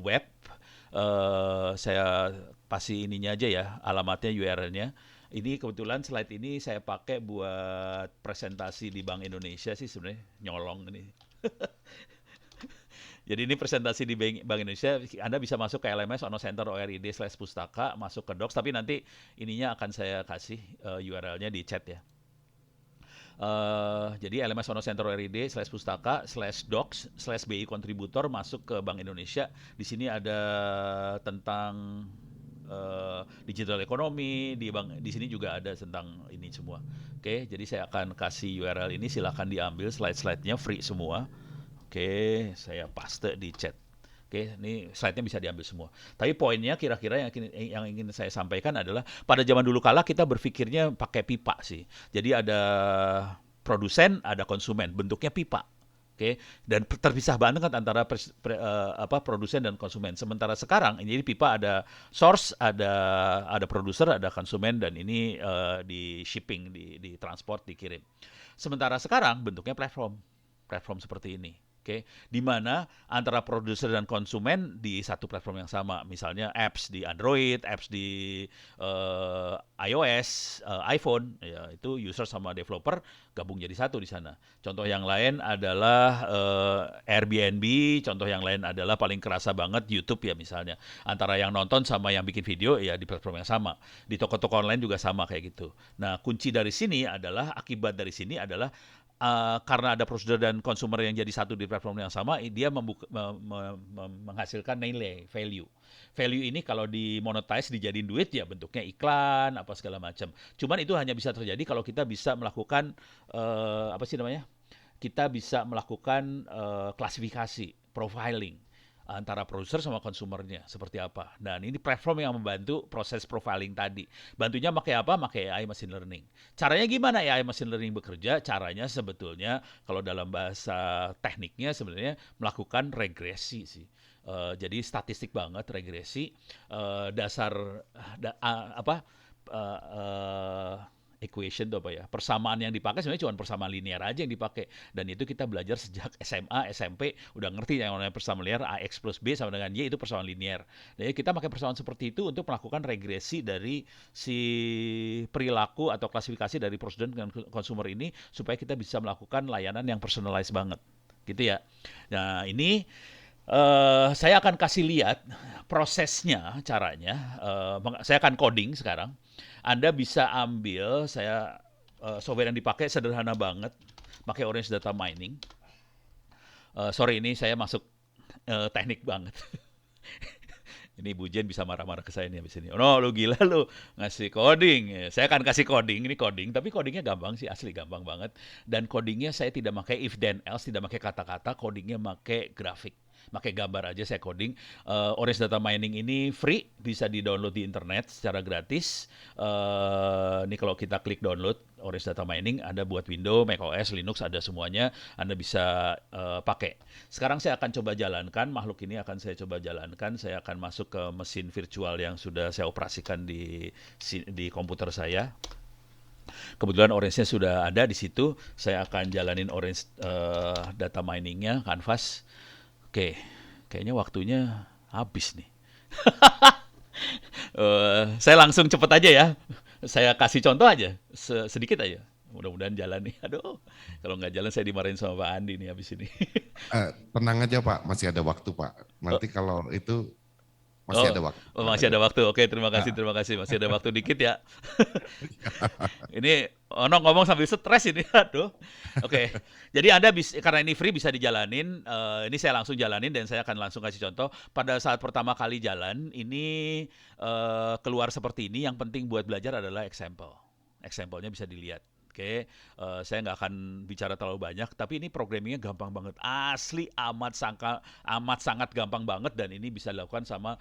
web. Saya pasti ininya aja ya, alamatnya URL-nya. Ini kebetulan slide ini saya pakai buat presentasi di Bank Indonesia sih sebenarnya, nyolong ini. Jadi ini presentasi di Bank Indonesia, Anda bisa masuk ke LMS Ono Center ORID/pustaka, masuk ke Docs, tapi nanti ininya akan saya kasih URL-nya di chat ya. Jadi LMS Ono Center ORID/pustaka/docs/BI kontributor masuk ke Bank Indonesia. Di sini ada tentang digital ekonomi, di sini juga ada tentang ini semua. Oke, jadi saya akan kasih URL ini, silahkan diambil slide-slide-nya free semua. Oke, saya paste di chat. Oke, ini slide-nya bisa diambil semua. Tapi poinnya kira-kira yang ingin saya sampaikan adalah pada zaman dulu kala kita berpikirnya pakai pipa sih. Jadi ada produsen, ada konsumen, bentuknya pipa. Oke, dan terpisah banget kan antara produsen dan konsumen. Sementara sekarang ini pipa ada source, ada produser, ada konsumen, dan ini di shipping, di transport, dikirim. Sementara sekarang bentuknya platform seperti ini. Oke, di mana antara produser dan konsumen di satu platform yang sama, misalnya apps di Android, apps di iOS, iPhone, ya itu user sama developer gabung jadi satu di sana. Contoh yang lain adalah Airbnb, contoh yang lain adalah paling kerasa banget YouTube ya misalnya. Antara yang nonton sama yang bikin video ya di platform yang sama. Di toko-toko online juga sama kayak gitu. Nah, kunci dari sini adalah, akibat dari sini adalah karena ada produser dan consumer yang jadi satu di platform yang sama, dia menghasilkan nilai, value. Value ini kalau dimonetize, dijadiin duit, ya bentuknya iklan, apa segala macam. Cuman itu hanya bisa terjadi kalau kita bisa melakukan, kita bisa melakukan klasifikasi, profiling antara produser sama konsumernya seperti apa. Dan ini platform yang membantu proses profiling tadi. Bantunya pakai apa? Pakai AI machine learning. Caranya gimana AI machine learning bekerja? Caranya sebetulnya kalau dalam bahasa tekniknya sebenarnya melakukan regresi sih. Jadi statistik banget regresi, equation itu apa ya, persamaan yang dipakai sebenarnya cuma persamaan linear aja yang dipakai, dan itu kita belajar sejak SMA, SMP udah ngerti yang namanya persamaan linear, AX plus B sama dengan Y itu persamaan linear. Jadi kita pakai persamaan seperti itu untuk melakukan regresi dari si perilaku atau klasifikasi dari produsen dan konsumer ini supaya kita bisa melakukan layanan yang personalized banget gitu ya. Nah ini Saya akan kasih lihat prosesnya, caranya. Saya akan coding sekarang. Anda bisa ambil, software yang dipakai sederhana banget, pakai Orange Data Mining. Sorry, ini saya masuk teknik banget. Ini Bu Jen bisa marah-marah ke saya nih habis ini. Oh, no, lu gila lu ngasih coding. Saya akan kasih coding, ini coding, tapi codingnya gampang sih, asli gampang banget. Dan codingnya saya tidak pakai if then else, tidak pakai kata-kata, codingnya pakai grafik. Pakai gambar aja saya coding. Orange Data Mining ini free, bisa di-download di internet secara gratis. Ini kalau kita klik download Orange Data Mining, ada buat Windows, macOS, Linux, ada semuanya. Anda bisa pakai. Sekarang saya akan coba jalankan, makhluk ini akan saya coba jalankan. Saya akan masuk ke mesin virtual yang sudah saya operasikan di komputer saya. Kebetulan Orange-nya sudah ada di situ. Saya akan jalanin Orange Data Mining-nya, Canvas. Oke, kayaknya waktunya habis nih. Saya langsung cepet aja ya. Saya kasih contoh aja, sedikit aja. Mudah-mudahan jalan nih. Aduh, kalau nggak jalan saya dimarahin sama Pak Andi nih habis ini. Tenang aja Pak, masih ada waktu Pak. Nanti kalau itu masih ada waktu. Masih ada waktu. Oke, terima kasih. Masih ada waktu dikit ya. Ini Ono ngomong sambil stres ini. Aduh. Oke. Jadi Anda karena ini free bisa dijalanin. Ini saya langsung jalanin dan saya akan langsung kasih contoh. Pada saat pertama kali jalan, ini keluar seperti ini. Yang penting buat belajar adalah example. Example-nya bisa dilihat. Oke, saya nggak akan bicara terlalu banyak, tapi ini programmingnya gampang banget, asli amat sangat gampang banget, dan ini bisa dilakukan sama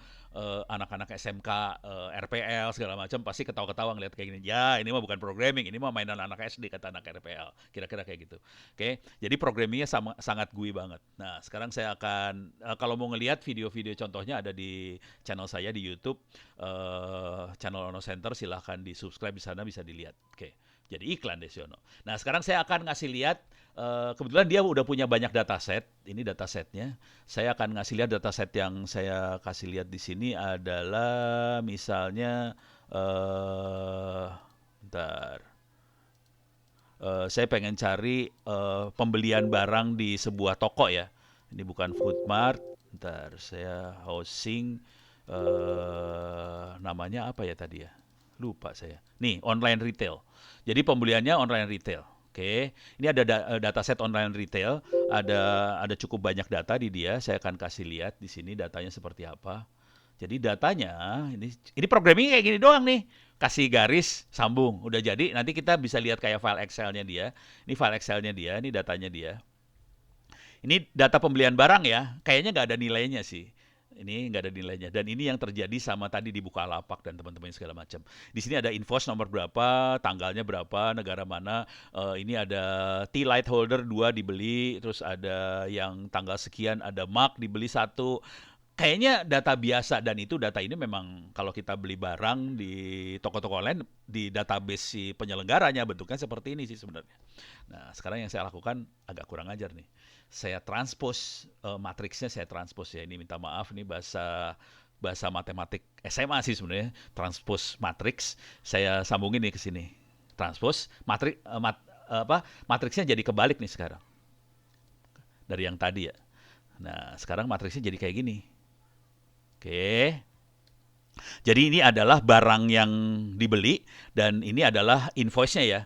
anak-anak SMK, RPL segala macam, pasti ketawa-ketawa ngeliat kayak gini. Ya, ini mah bukan programming, ini mah mainan anak SD kata anak RPL, kira-kira kayak gitu. Oke, jadi programmingnya sangat GUI banget. Nah, sekarang saya akan kalau mau ngelihat video-video contohnya ada di channel saya di YouTube, channel Ono Center, silahkan di subscribe di sana, bisa dilihat. Oke. Jadi iklan Desiono. Nah, sekarang saya akan ngasih lihat, kebetulan dia udah punya banyak dataset. Ini datasetnya. Saya akan ngasih lihat dataset yang saya kasih lihat di sini adalah misalnya, bentar. Saya pengen cari pembelian barang di sebuah toko ya. Ini bukan Foodmart. Bentar, saya housing. Namanya apa ya tadi ya? Lupa saya. Nih, online retail. Jadi pembeliannya online retail. Oke. Ini ada dataset online retail, ada cukup banyak data di dia. Saya akan kasih lihat di sini datanya seperti apa. Jadi datanya ini programming kayak gini doang nih. Kasih garis, sambung, udah jadi. Nanti kita bisa lihat kayak file Excel-nya dia. Ini file Excel-nya dia, ini datanya dia. Ini data pembelian barang ya. Kayaknya nggak ada nilainya sih. Ini nggak ada nilainya, dan ini yang terjadi sama tadi di Bukalapak dan teman-teman segala macam. Di sini ada invoice nomor berapa, tanggalnya berapa, negara mana. Ini ada tea light holder 2 dibeli, terus ada yang tanggal sekian ada mug dibeli 1. Kayaknya data biasa, dan itu data ini memang kalau kita beli barang di toko-toko online, di database si penyelenggaranya bentuknya seperti ini sih sebenarnya. Nah, sekarang yang saya lakukan agak kurang ajar nih. Saya transpose matriksnya, saya transpose ya. Ini minta maaf, ini bahasa matematik SMA sih sebenarnya. Transpose matriks, saya sambungin nih ke sini. Transpose matriksnya jadi kebalik nih sekarang dari yang tadi ya. Nah, sekarang matriksnya jadi kayak gini. Oke. Jadi ini adalah barang yang dibeli, dan ini adalah invoice-nya ya.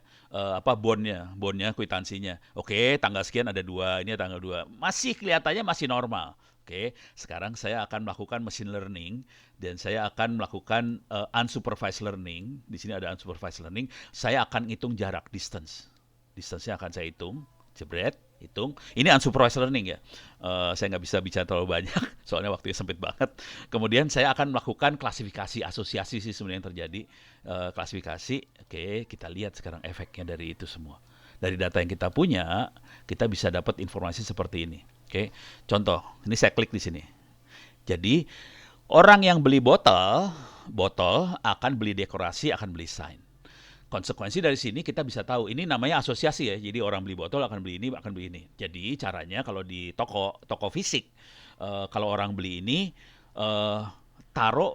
Bondnya, kwitansinya. Oke, tanggal sekian ada 2, ini tanggal 2. Masih kelihatannya masih normal. Oke, sekarang saya akan melakukan machine learning, dan saya akan melakukan unsupervised learning. Di sini ada unsupervised learning. Saya akan hitung jarak, distance. Distance-nya akan saya hitung. Jebret, hitung. Ini unsupervised learning ya. Saya nggak bisa bicara terlalu banyak, soalnya waktunya sempit banget. Kemudian saya akan melakukan klasifikasi, asosiasi sih sebenarnya yang terjadi. Klasifikasi, oke, kita lihat sekarang efeknya dari itu semua. Dari data yang kita punya, kita bisa dapat informasi seperti ini. Oke, contoh, ini saya klik di sini. Jadi, orang yang beli botol akan beli dekorasi, akan beli sign. Konsekuensi dari sini kita bisa tahu, ini namanya asosiasi ya. Jadi orang beli botol akan beli ini, akan beli ini. Jadi caranya kalau di toko fisik, kalau orang beli ini, taruh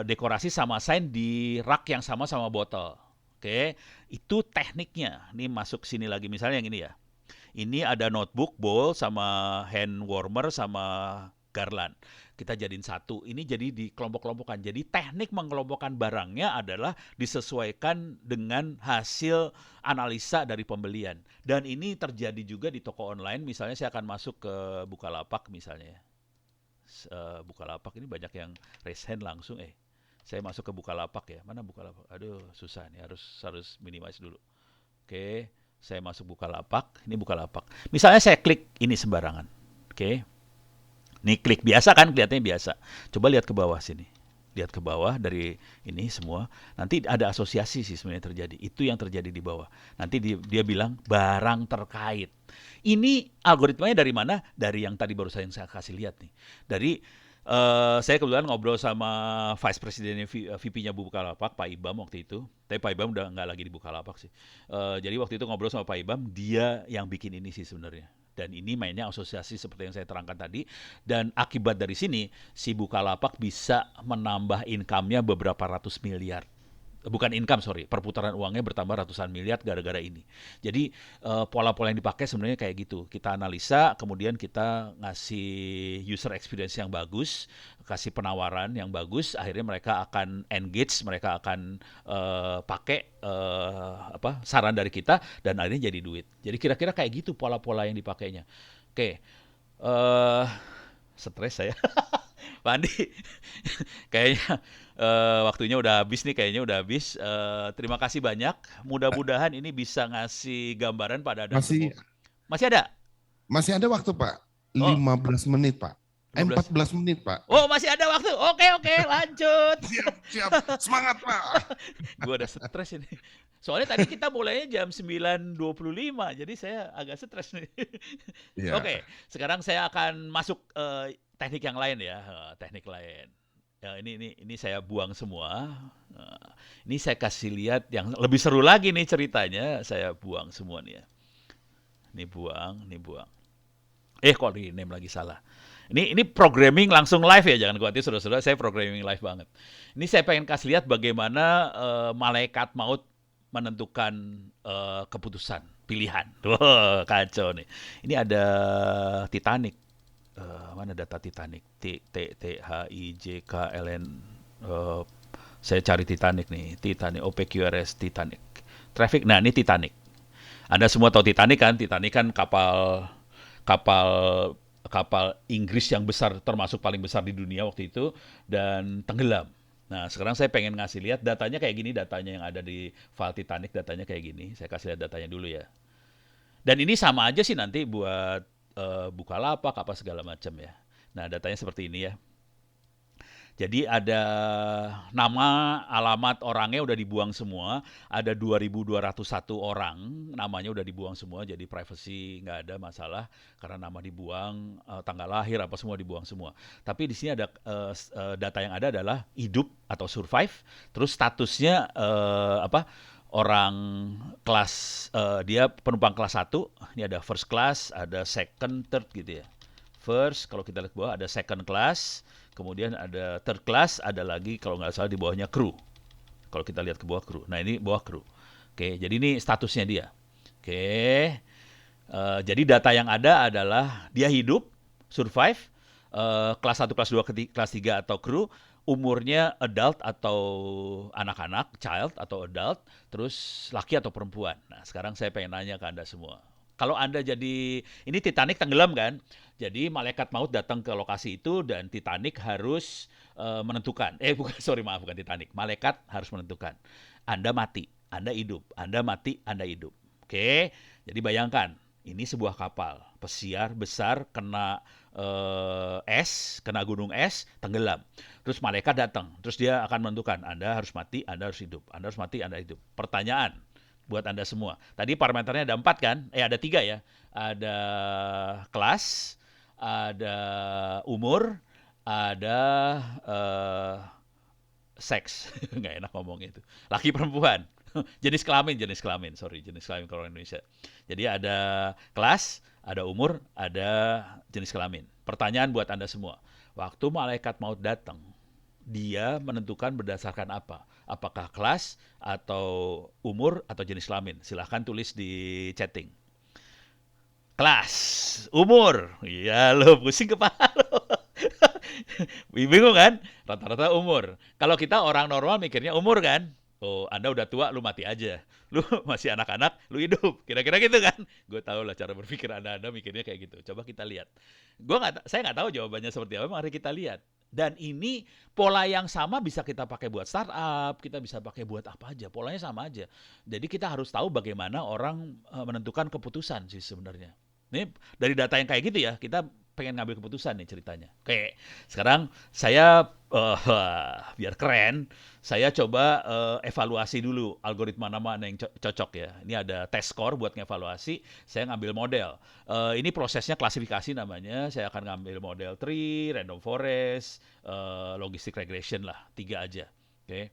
dekorasi sama sign di rak yang sama botol. Oke, itu tekniknya. Ini masuk sini lagi, misalnya yang ini ya. Ini ada notebook, bowl, sama hand warmer, sama garland. Kita jadiin satu. Ini jadi dikelompok-kelompokkan. Jadi teknik mengelompokkan barangnya adalah disesuaikan dengan hasil analisa dari pembelian. Dan ini terjadi juga di toko online. Misalnya saya akan masuk ke Bukalapak misalnya. Bukalapak ini banyak yang raise hand langsung. Saya masuk ke Bukalapak ya. Mana Bukalapak? Aduh, susah nih. Harus minimize dulu. Oke, saya masuk Bukalapak. Ini Bukalapak. Misalnya saya klik ini sembarangan. Oke. Nih klik biasa kan, kelihatannya biasa. Coba lihat ke bawah sini. Lihat ke bawah dari ini semua. Nanti ada asosiasi sih sebenarnya terjadi. Itu yang terjadi di bawah. Nanti dia bilang barang terkait. Ini algoritmanya dari mana? Dari yang tadi baru saya kasih lihat nih. Dari saya kebetulan ngobrol sama Vice Presidennya VP-nya Bukalapak, Pak Ibam waktu itu. Tapi Pak Ibam udah nggak lagi di Bukalapak sih. Jadi waktu itu ngobrol sama Pak Ibam, dia yang bikin ini sih sebenarnya. Dan ini mainnya asosiasi seperti yang saya terangkan tadi. Dan akibat dari sini, si Bukalapak bisa menambah income-nya beberapa ratus miliar. Bukan income, perputaran uangnya bertambah ratusan miliar gara-gara ini. Jadi pola-pola yang dipakai sebenarnya kayak gitu. Kita analisa, kemudian kita ngasih user experience yang bagus, kasih penawaran yang bagus, akhirnya mereka akan engage, mereka akan pakai saran dari kita, dan akhirnya jadi duit. Jadi kira-kira kayak gitu pola-pola yang dipakainya. Oke, stres saya. Pak Andi, kayaknya waktunya udah habis nih, terima kasih banyak. Mudah-mudahan ini bisa ngasih gambaran pada Anda Masih semua. Masih ada? masih ada waktu, Pak. 15 menit, Pak. 14 menit, Pak. Oh, masih ada waktu. Oke, lanjut. Siap. Semangat, Pak. Gue udah stres ini. Soalnya tadi kita mulainya jam 9.25, jadi saya agak stres nih. Iya. Oke, sekarang saya akan masuk teknik yang lain ya, teknik lain. Ya, ini saya buang semua. Ini saya kasih lihat yang lebih seru lagi nih ceritanya. Saya buang semua nih ya. Ini buang. Kok di name lagi salah. Ini programming langsung live ya, jangan khawatir saudara-saudara, saya programming live banget. Ini saya pengen kasih lihat bagaimana malaikat maut menentukan keputusan, pilihan. Wah, kacau nih. Ini ada Titanic. Mana data Titanic? THIJKLN. Saya cari Titanic nih. Titanic, OPQRS Titanic. Traffic. Nah, ini Titanic. Anda semua tahu Titanic kan? Titanic kan kapal Inggris yang besar, termasuk paling besar di dunia waktu itu, dan tenggelam. Nah, sekarang saya pengen ngasih lihat datanya kayak gini, datanya yang ada di file Titanic, datanya kayak gini. Saya kasih lihat datanya dulu ya. Dan ini sama aja sih nanti buat Bukalapak apa segala macam ya. Nah, datanya seperti ini ya. Jadi ada nama, alamat orangnya udah dibuang semua. Ada 2.201 orang, namanya udah dibuang semua. Jadi privacy nggak ada masalah karena nama dibuang, tanggal lahir apa semua dibuang semua. Tapi di sini ada data yang ada adalah hidup atau survive. Terus statusnya orang kelas, dia penumpang kelas 1. Ini ada first class, ada second, third gitu ya. First, kalau kita lihat bawah ada second class. Kemudian ada third class, ada lagi kalau nggak salah di bawahnya crew. Kalau kita lihat ke bawah crew. Nah, ini bawah crew. Oke, jadi ini statusnya dia. Oke, jadi data yang ada adalah dia hidup, survive, kelas 1, kelas 2, kelas 3 atau crew, umurnya adult atau anak-anak, child atau adult, terus laki atau perempuan. Nah, sekarang saya pengen nanya ke Anda semua. Kalau Anda jadi, ini Titanic tenggelam kan? Jadi malaikat maut datang ke lokasi itu dan Titanic harus menentukan. Bukan Titanic. Malaikat harus menentukan. Anda mati, Anda hidup. Anda mati, Anda hidup. Oke, jadi bayangkan. Ini sebuah kapal. Pesiar besar kena kena gunung es, tenggelam. Terus malaikat datang. Terus dia akan menentukan. Anda harus mati, Anda harus hidup. Anda harus mati, Anda hidup. Pertanyaan buat Anda semua. Tadi parameternya ada 4 kan? Ada 3 ya. Ada kelas, ada umur, ada seks. Nggak enak ngomongnya itu. Laki perempuan. Jenis kelamin kalau orang Indonesia. Jadi ada kelas, ada umur, ada jenis kelamin. Pertanyaan buat Anda semua. Waktu malaikat maut datang, dia menentukan berdasarkan apa? Apakah kelas atau umur atau jenis kelamin? Silahkan tulis di chatting. Kelas, umur, ya lo pusing kepala lo. Bingung kan? Rata-rata umur. Kalau kita orang normal mikirnya umur kan? Oh, Anda udah tua, lu mati aja. Lu masih anak-anak, lu hidup. Kira-kira gitu kan? Gue tahu lah cara berpikir Anda mikirnya kayak gitu. Coba kita lihat. Saya nggak tahu jawabannya seperti apa. Mari kita lihat. Dan ini pola yang sama bisa kita pakai buat startup, kita bisa pakai buat apa aja. Polanya sama aja. Jadi kita harus tahu bagaimana orang menentukan keputusan sih sebenarnya. Ini dari data yang kayak gitu ya, kita pengen ngambil keputusan nih ceritanya. Oke, sekarang saya biar keren, saya coba evaluasi dulu algoritma mana yang cocok ya. Ini ada test score buat ngevaluasi, saya ngambil model. Ini prosesnya klasifikasi namanya, saya akan ngambil model tree, random forest, logistic regression lah, 3 aja. Oke,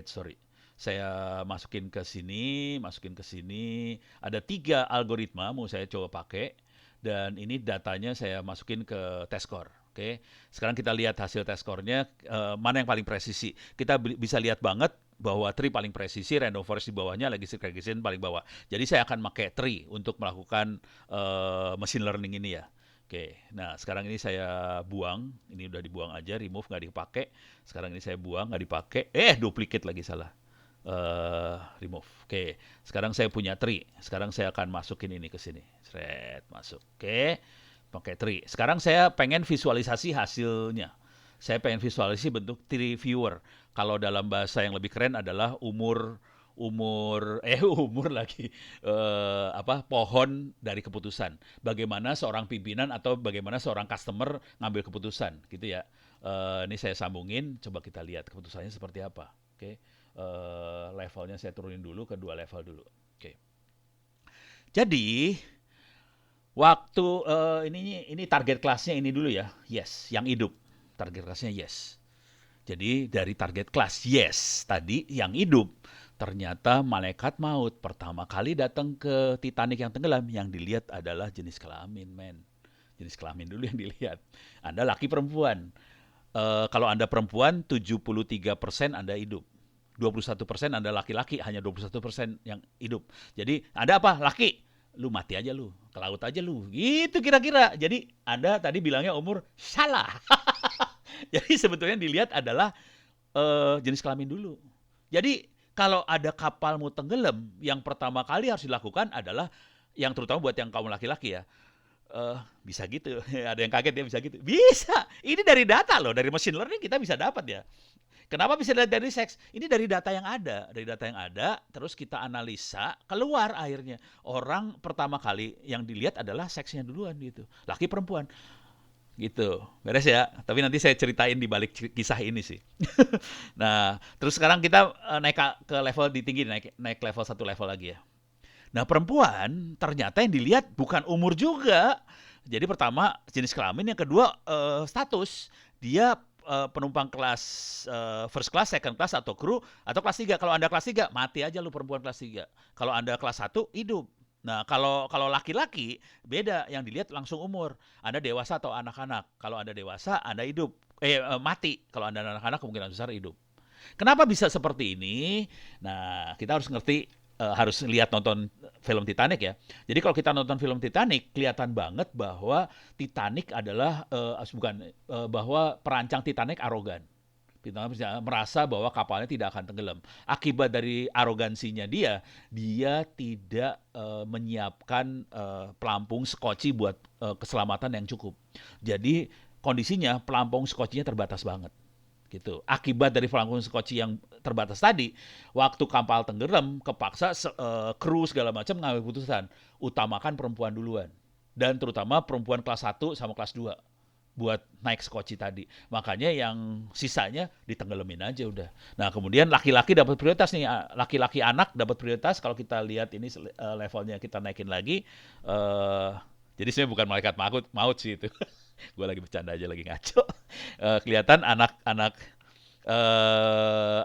sorry. Saya masukin ke sini, ada 3 algoritma mau saya coba pakai. Dan ini datanya saya masukin ke test score. Oke, sekarang kita lihat hasil test score-nya, mana yang paling presisi. Kita bisa lihat banget bahwa tree paling presisi, random forest di bawahnya, logistic regression paling bawah. Jadi saya akan pakai tree untuk melakukan machine learning ini ya. Oke, nah sekarang ini saya buang, ini udah dibuang aja, remove nggak dipakai. Sekarang ini saya buang nggak dipakai, duplicate lagi salah. Remove. Oke, sekarang saya punya tree. Sekarang saya akan masukin ini ke sini. Masuk. Oke, pakai tree. Sekarang saya pengen visualisasi hasilnya. Saya pengen visualisasi bentuk tree viewer. Kalau dalam bahasa yang lebih keren adalah umur lagi pohon dari keputusan. Bagaimana seorang pimpinan atau bagaimana seorang customer ngambil keputusan, gitu ya. Ini saya sambungin, coba kita lihat keputusannya seperti apa. Oke. Levelnya saya turunin dulu ke 2 level dulu. Oke. Jadi waktu ini target kelasnya ini dulu ya. Yes, yang hidup. Target kelasnya yes. Jadi dari target kelas yes tadi yang hidup, ternyata malaikat maut pertama kali datang ke Titanic yang tenggelam, yang dilihat adalah jenis kelamin, men. Jenis kelamin dulu yang dilihat. Anda laki perempuan. Kalau Anda perempuan 73% Anda hidup. 21% Anda laki-laki, hanya 21% yang hidup. Jadi Anda apa? Laki. Lu mati aja lu, ke laut aja lu. Gitu kira-kira. Jadi Anda tadi bilangnya umur, salah. Jadi sebetulnya dilihat adalah jenis kelamin dulu. Jadi kalau ada kapal mau tenggelam, yang pertama kali harus dilakukan adalah, yang terutama buat yang kaum laki-laki ya, bisa gitu. Ada yang kaget ya, bisa gitu. Bisa. Ini dari data loh, dari machine learning kita bisa dapat ya. Kenapa bisa dari seks? Ini dari data yang ada, terus kita analisa, keluar akhirnya. Orang pertama kali yang dilihat adalah seksnya duluan gitu. Laki perempuan. Gitu. Beres ya. Tapi nanti saya ceritain di balik kisah ini sih. Nah, terus sekarang kita naik ke level tinggi, naik level 1 level lagi ya. Nah, perempuan ternyata yang dilihat bukan umur juga. Jadi pertama jenis kelamin, yang kedua status. Dia penumpang kelas first class, second class, atau kru, atau kelas 3. Kalau Anda kelas 3, mati aja lu perempuan kelas 3. Kalau Anda kelas 1, hidup. Nah, kalau laki-laki, beda. Yang dilihat langsung umur. Anda dewasa atau anak-anak. Kalau Anda dewasa, Anda hidup. Mati. Kalau Anda anak-anak, kemungkinan besar hidup. Kenapa bisa seperti ini? Nah, kita harus ngerti, harus lihat, nonton film Titanic ya. Jadi kalau kita nonton film Titanic, kelihatan banget bahwa Titanic adalah bahwa perancang Titanic arogan. Titanic merasa bahwa kapalnya tidak akan tenggelam. Akibat dari arogansinya dia tidak menyiapkan pelampung skoci buat keselamatan yang cukup. Jadi kondisinya pelampung skocinya terbatas banget. Gitu. Akibat dari pelampung skoci yang terbatas tadi, waktu kapal tenggelam, kepaksa kru segala macam mengambil keputusan, utamakan perempuan duluan. Dan terutama perempuan kelas 1 sama kelas 2 buat naik skoci tadi. Makanya yang sisanya ditenggelamin aja udah. Nah, kemudian laki-laki dapat prioritas nih. Laki-laki anak dapat prioritas. Kalau kita lihat ini levelnya kita naikin lagi. Jadi sebenarnya bukan malaikat maut sih itu. Gue lagi bercanda aja, lagi ngaco. Kelihatan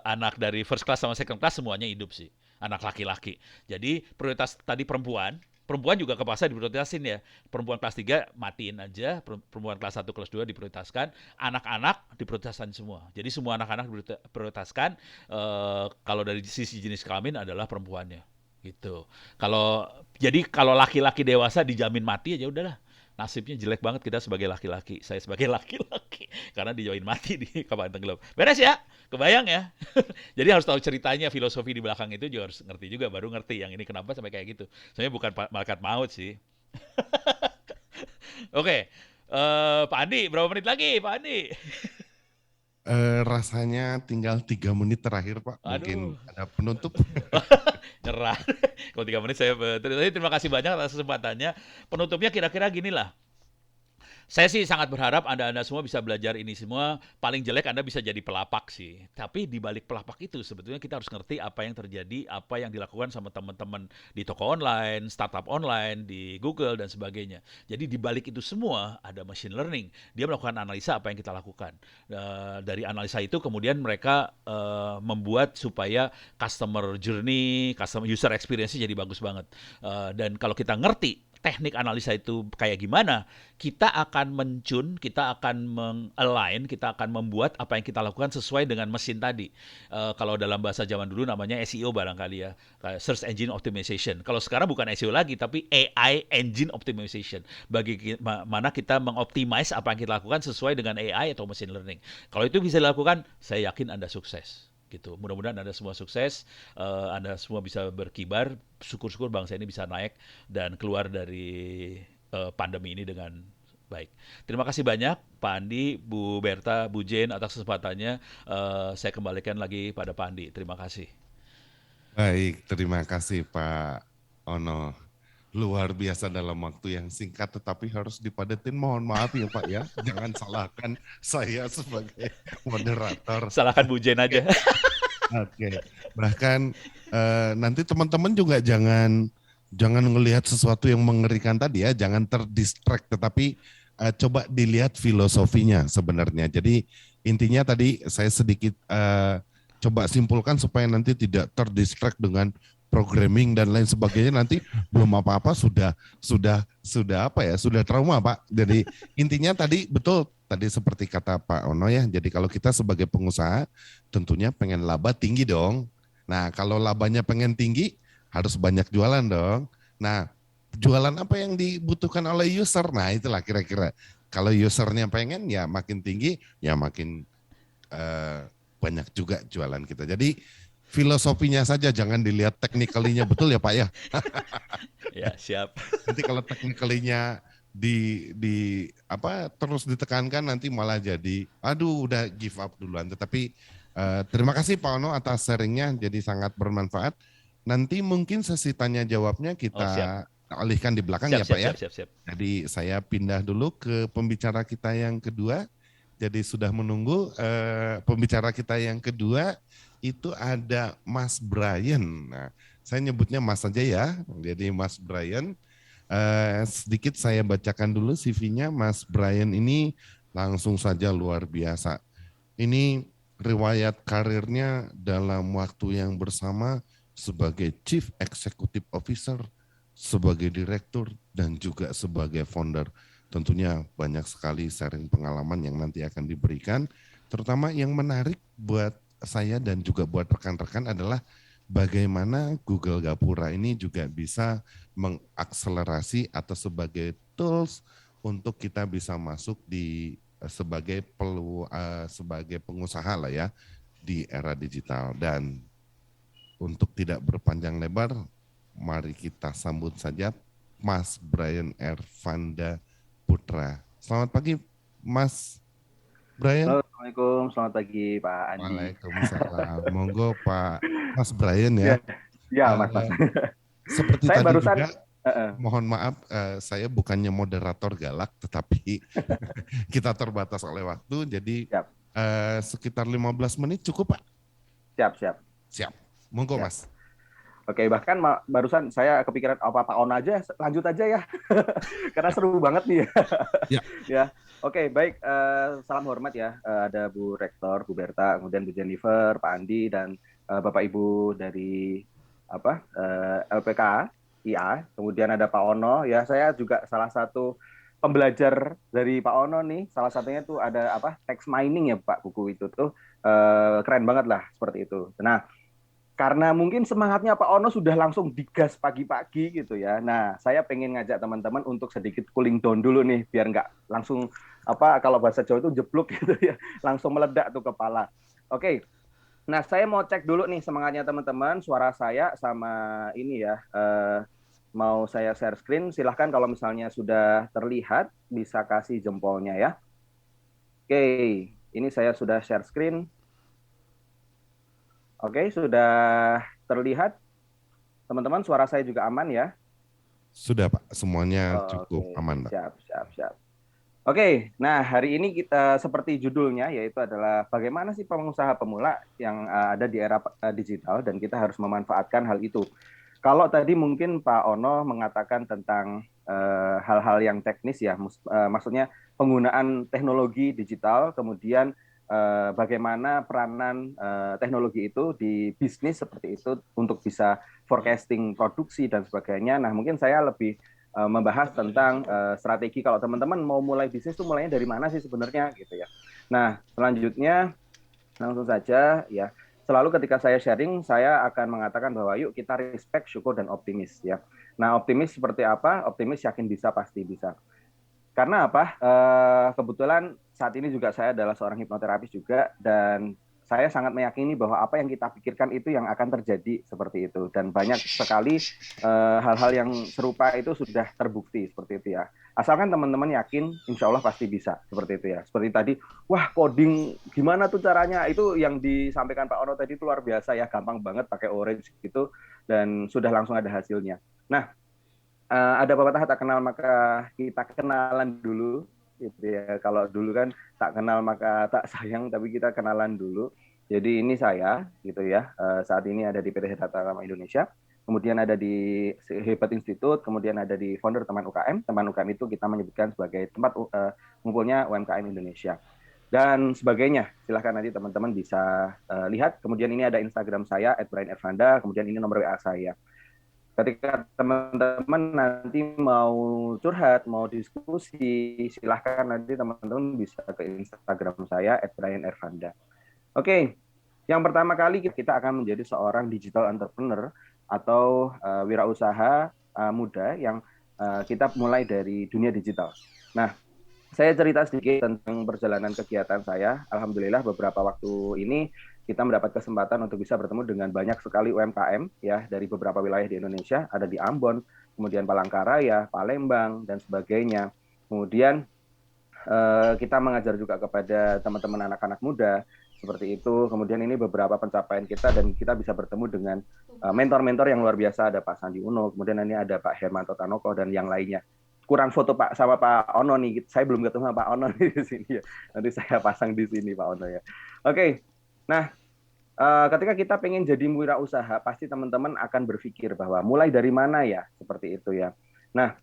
anak dari first class sama second class semuanya hidup sih. Anak laki-laki. Jadi prioritas tadi perempuan juga kepaksa diprioritasin ya. Perempuan kelas 3 matiin aja, perempuan kelas 1, kelas 2 diprioritaskan, anak-anak diprioritaskan semua. Jadi semua anak-anak diprioritaskan, kalau dari sisi jenis kelamin adalah perempuannya. Gitu. Kalau laki-laki dewasa dijamin mati aja udahlah. nasibnya jelek banget kita sebagai laki-laki. Saya sebagai laki-laki karena dijoin mati di kapal tenggelam. Beres ya? Kebayang ya? Jadi harus tahu ceritanya, filosofi di belakang itu juga harus ngerti juga, baru ngerti yang ini kenapa sampai kayak gitu. Sebenarnya bukan malaikat maut sih. Oke, Pak Andi, berapa menit lagi, Pak Andi? Rasanya tinggal 3 menit terakhir, Pak. Mungkin Aduh, ada penutup. nyerah. Kalau 3 menit saya terima kasih banyak atas kesempatannya. Penutupnya kira-kira gini lah. Saya sih sangat berharap Anda-Anda semua bisa belajar ini semua. Paling jelek Anda bisa jadi pelapak sih. Tapi di balik pelapak itu sebetulnya kita harus ngerti apa yang terjadi, apa yang dilakukan sama teman-teman di toko online, startup online, di Google dan sebagainya. Jadi di balik itu semua ada machine learning. Dia melakukan analisa apa yang kita lakukan. Dari analisa itu kemudian mereka membuat supaya customer journey, customer user experience-nya jadi bagus banget. Dan kalau kita ngerti teknik analisa itu kayak gimana, kita akan kita akan meng-align, kita akan membuat apa yang kita lakukan sesuai dengan mesin tadi. Kalau dalam bahasa zaman dulu namanya SEO barangkali ya, Search Engine Optimization. Kalau sekarang bukan SEO lagi, tapi AI Engine Optimization. Mana kita mengoptimize apa yang kita lakukan sesuai dengan AI atau machine learning. Kalau itu bisa dilakukan, saya yakin Anda sukses. Gitu. Mudah-mudahan Anda semua sukses, Anda semua bisa berkibar, syukur-syukur bangsa ini bisa naik dan keluar dari pandemi ini dengan baik. Terima kasih banyak Pak Andi, Bu Berta, Bu Jane atas kesempatannya. Saya kembalikan lagi pada Pak Andi. Terima kasih. Baik, terima kasih Pak Ono. Luar biasa dalam waktu yang singkat, tetapi harus dipadetin. Mohon maaf ya Pak ya, jangan salahkan saya sebagai moderator. Salahkan Bu Jane aja. Oke, bahkan nanti teman-teman juga jangan ngelihat sesuatu yang mengerikan tadi ya, jangan terdistract, tetapi coba dilihat filosofinya sebenarnya. Jadi intinya tadi saya sedikit coba simpulkan supaya nanti tidak terdistract dengan programming dan lain sebagainya, nanti belum apa-apa sudah apa ya, sudah trauma Pak. Jadi intinya tadi betul tadi seperti kata Pak Ono ya. Jadi kalau kita sebagai pengusaha tentunya pengen laba tinggi dong. Nah, kalau labanya pengen tinggi harus banyak jualan dong. Nah, jualan apa yang dibutuhkan oleh user? Nah, itulah kira-kira. Kalau usernya pengen ya makin tinggi, ya makin banyak juga jualan kita. Jadi filosofinya saja, jangan dilihat technically-nya, betul ya Pak ya? Ya, siap. Nanti kalau technically-nya di apa terus ditekankan nanti malah jadi aduh udah give up duluan. Tetapi terima kasih Pak Ono atas sharingnya, jadi sangat bermanfaat. Nanti mungkin sesi tanya jawabnya kita alihkan di belakang ya Pak ya. Siap. Jadi saya pindah dulu ke pembicara kita yang kedua. Jadi sudah menunggu pembicara kita yang kedua itu ada Mas Brian. Nah, saya nyebutnya Mas saja ya. Jadi Mas Brian, sedikit saya bacakan dulu CV-nya. Mas Brian ini langsung saja luar biasa. Ini riwayat karirnya dalam waktu yang bersama sebagai Chief Executive Officer, sebagai Direktur, dan juga sebagai Founder. Tentunya banyak sekali sharing pengalaman yang nanti akan diberikan. Terutama yang menarik buat saya dan juga buat rekan-rekan adalah bagaimana Google Gapura ini juga bisa mengakselerasi atau sebagai tools untuk kita bisa masuk di sebagai pengusaha lah ya di era digital. Dan untuk tidak berpanjang lebar, mari kita sambut saja Mas Brian Ervanda Putra. Selamat pagi Mas Brian. Assalamualaikum, selamat pagi Pak Andi. Waalaikumsalam. Monggo Pak Mas Brian ya. Ya Mas. Seperti saya tadi barusan, juga, mohon maaf saya bukannya moderator galak, tetapi kita terbatas oleh waktu, jadi sekitar 15 menit cukup Pak? Siap. Monggo Mas. Oke, bahkan barusan saya kepikiran Pak Ono aja, lanjut aja ya, karena seru banget nih ya. Ya. Oke, baik. Salam hormat ya. Ada Bu Rektor, Bu Berta, kemudian Bu Jennifer, Pak Andi, dan Bapak Ibu dari LPK IA. Kemudian ada Pak Ono. Ya, saya juga salah satu pembelajar dari Pak Ono nih. Salah satunya tuh ada text mining ya Pak, buku itu tuh keren banget lah seperti itu. Nah, karena mungkin semangatnya Pak Ono sudah langsung digas pagi-pagi gitu ya. Nah, saya pengen ngajak teman-teman untuk sedikit cooling down dulu nih, biar nggak langsung kalau bahasa Jawa itu jeblok gitu ya, langsung meledak tuh kepala. Oke, nah saya mau cek dulu nih semangatnya teman-teman, suara saya sama ini ya. Mau saya share screen, silahkan kalau misalnya sudah terlihat bisa kasih jempolnya ya. Oke, ini saya sudah share screen. Oke, sudah terlihat. Teman-teman, suara saya juga aman ya? Sudah Pak, semuanya cukup aman Pak. Siap. Oke, nah hari ini kita seperti judulnya yaitu adalah bagaimana sih pengusaha pemula yang ada di era digital dan kita harus memanfaatkan hal itu. Kalau tadi mungkin Pak Ono mengatakan tentang hal-hal yang teknis ya, maksudnya penggunaan teknologi digital, kemudian bagaimana peranan teknologi itu di bisnis seperti itu untuk bisa forecasting produksi dan sebagainya. Nah, mungkin saya lebih membahas tentang strategi kalau teman-teman mau mulai bisnis itu mulainya dari mana sih sebenarnya gitu ya. Nah, selanjutnya langsung saja ya. Selalu ketika saya sharing, saya akan mengatakan bahwa yuk kita respect, syukur, dan optimis ya. Nah, optimis seperti apa? Optimis yakin bisa, pasti bisa. Karena apa? Kebetulan saat ini juga saya adalah seorang hipnoterapis juga, dan saya sangat meyakini bahwa apa yang kita pikirkan itu yang akan terjadi seperti itu. Dan banyak sekali hal-hal yang serupa itu sudah terbukti seperti itu ya. Asalkan teman-teman yakin, insya Allah pasti bisa seperti itu ya. Seperti tadi, wah coding gimana tuh caranya? Itu yang disampaikan Pak Ono tadi itu luar biasa ya, gampang banget pakai Orange gitu, dan sudah langsung ada hasilnya. Nah, ada pepatah tak kenal maka kita kenalan dulu gitu ya. Kalau dulu kan tak kenal maka tak sayang, tapi kita kenalan dulu. Jadi ini saya gitu ya, saat ini ada di PT Data Lama Indonesia, kemudian ada di Hebat Institute, kemudian ada di founder Teman UKM. Teman UKM itu kita menyebutkan sebagai tempat ngumpulnya UMKM Indonesia dan sebagainya. Silahkan nanti teman-teman bisa lihat. Kemudian ini ada Instagram saya @brianervanda, kemudian ini nomor WA saya. Ketika teman-teman nanti mau curhat, mau diskusi, silahkan nanti teman-teman bisa ke Instagram saya @brianervanda. Oke, yang pertama kali kita akan menjadi seorang digital entrepreneur atau wirausaha muda yang kita mulai dari dunia digital. Nah, saya cerita sedikit tentang perjalanan kegiatan saya. Alhamdulillah beberapa waktu ini kita mendapat kesempatan untuk bisa bertemu dengan banyak sekali UMKM ya dari beberapa wilayah di Indonesia, ada di Ambon, kemudian Palangkaraya, Palembang dan sebagainya. Kemudian kita mengajar juga kepada teman-teman anak-anak muda seperti itu. Kemudian ini beberapa pencapaian kita dan kita bisa bertemu dengan mentor-mentor yang luar biasa. Ada Pak Sandi Uno, kemudian ini ada Pak Hermanto Tanoko dan yang lainnya. Kurang foto Pak sama Pak Ono nih. Saya belum ketemu sama Pak Ono nih di sini ya. Nanti saya pasang di sini Pak Ono ya. Oke. Nah, ketika kita pengen jadi wirausaha, pasti teman-teman akan berpikir bahwa mulai dari mana ya, seperti itu ya. Nah,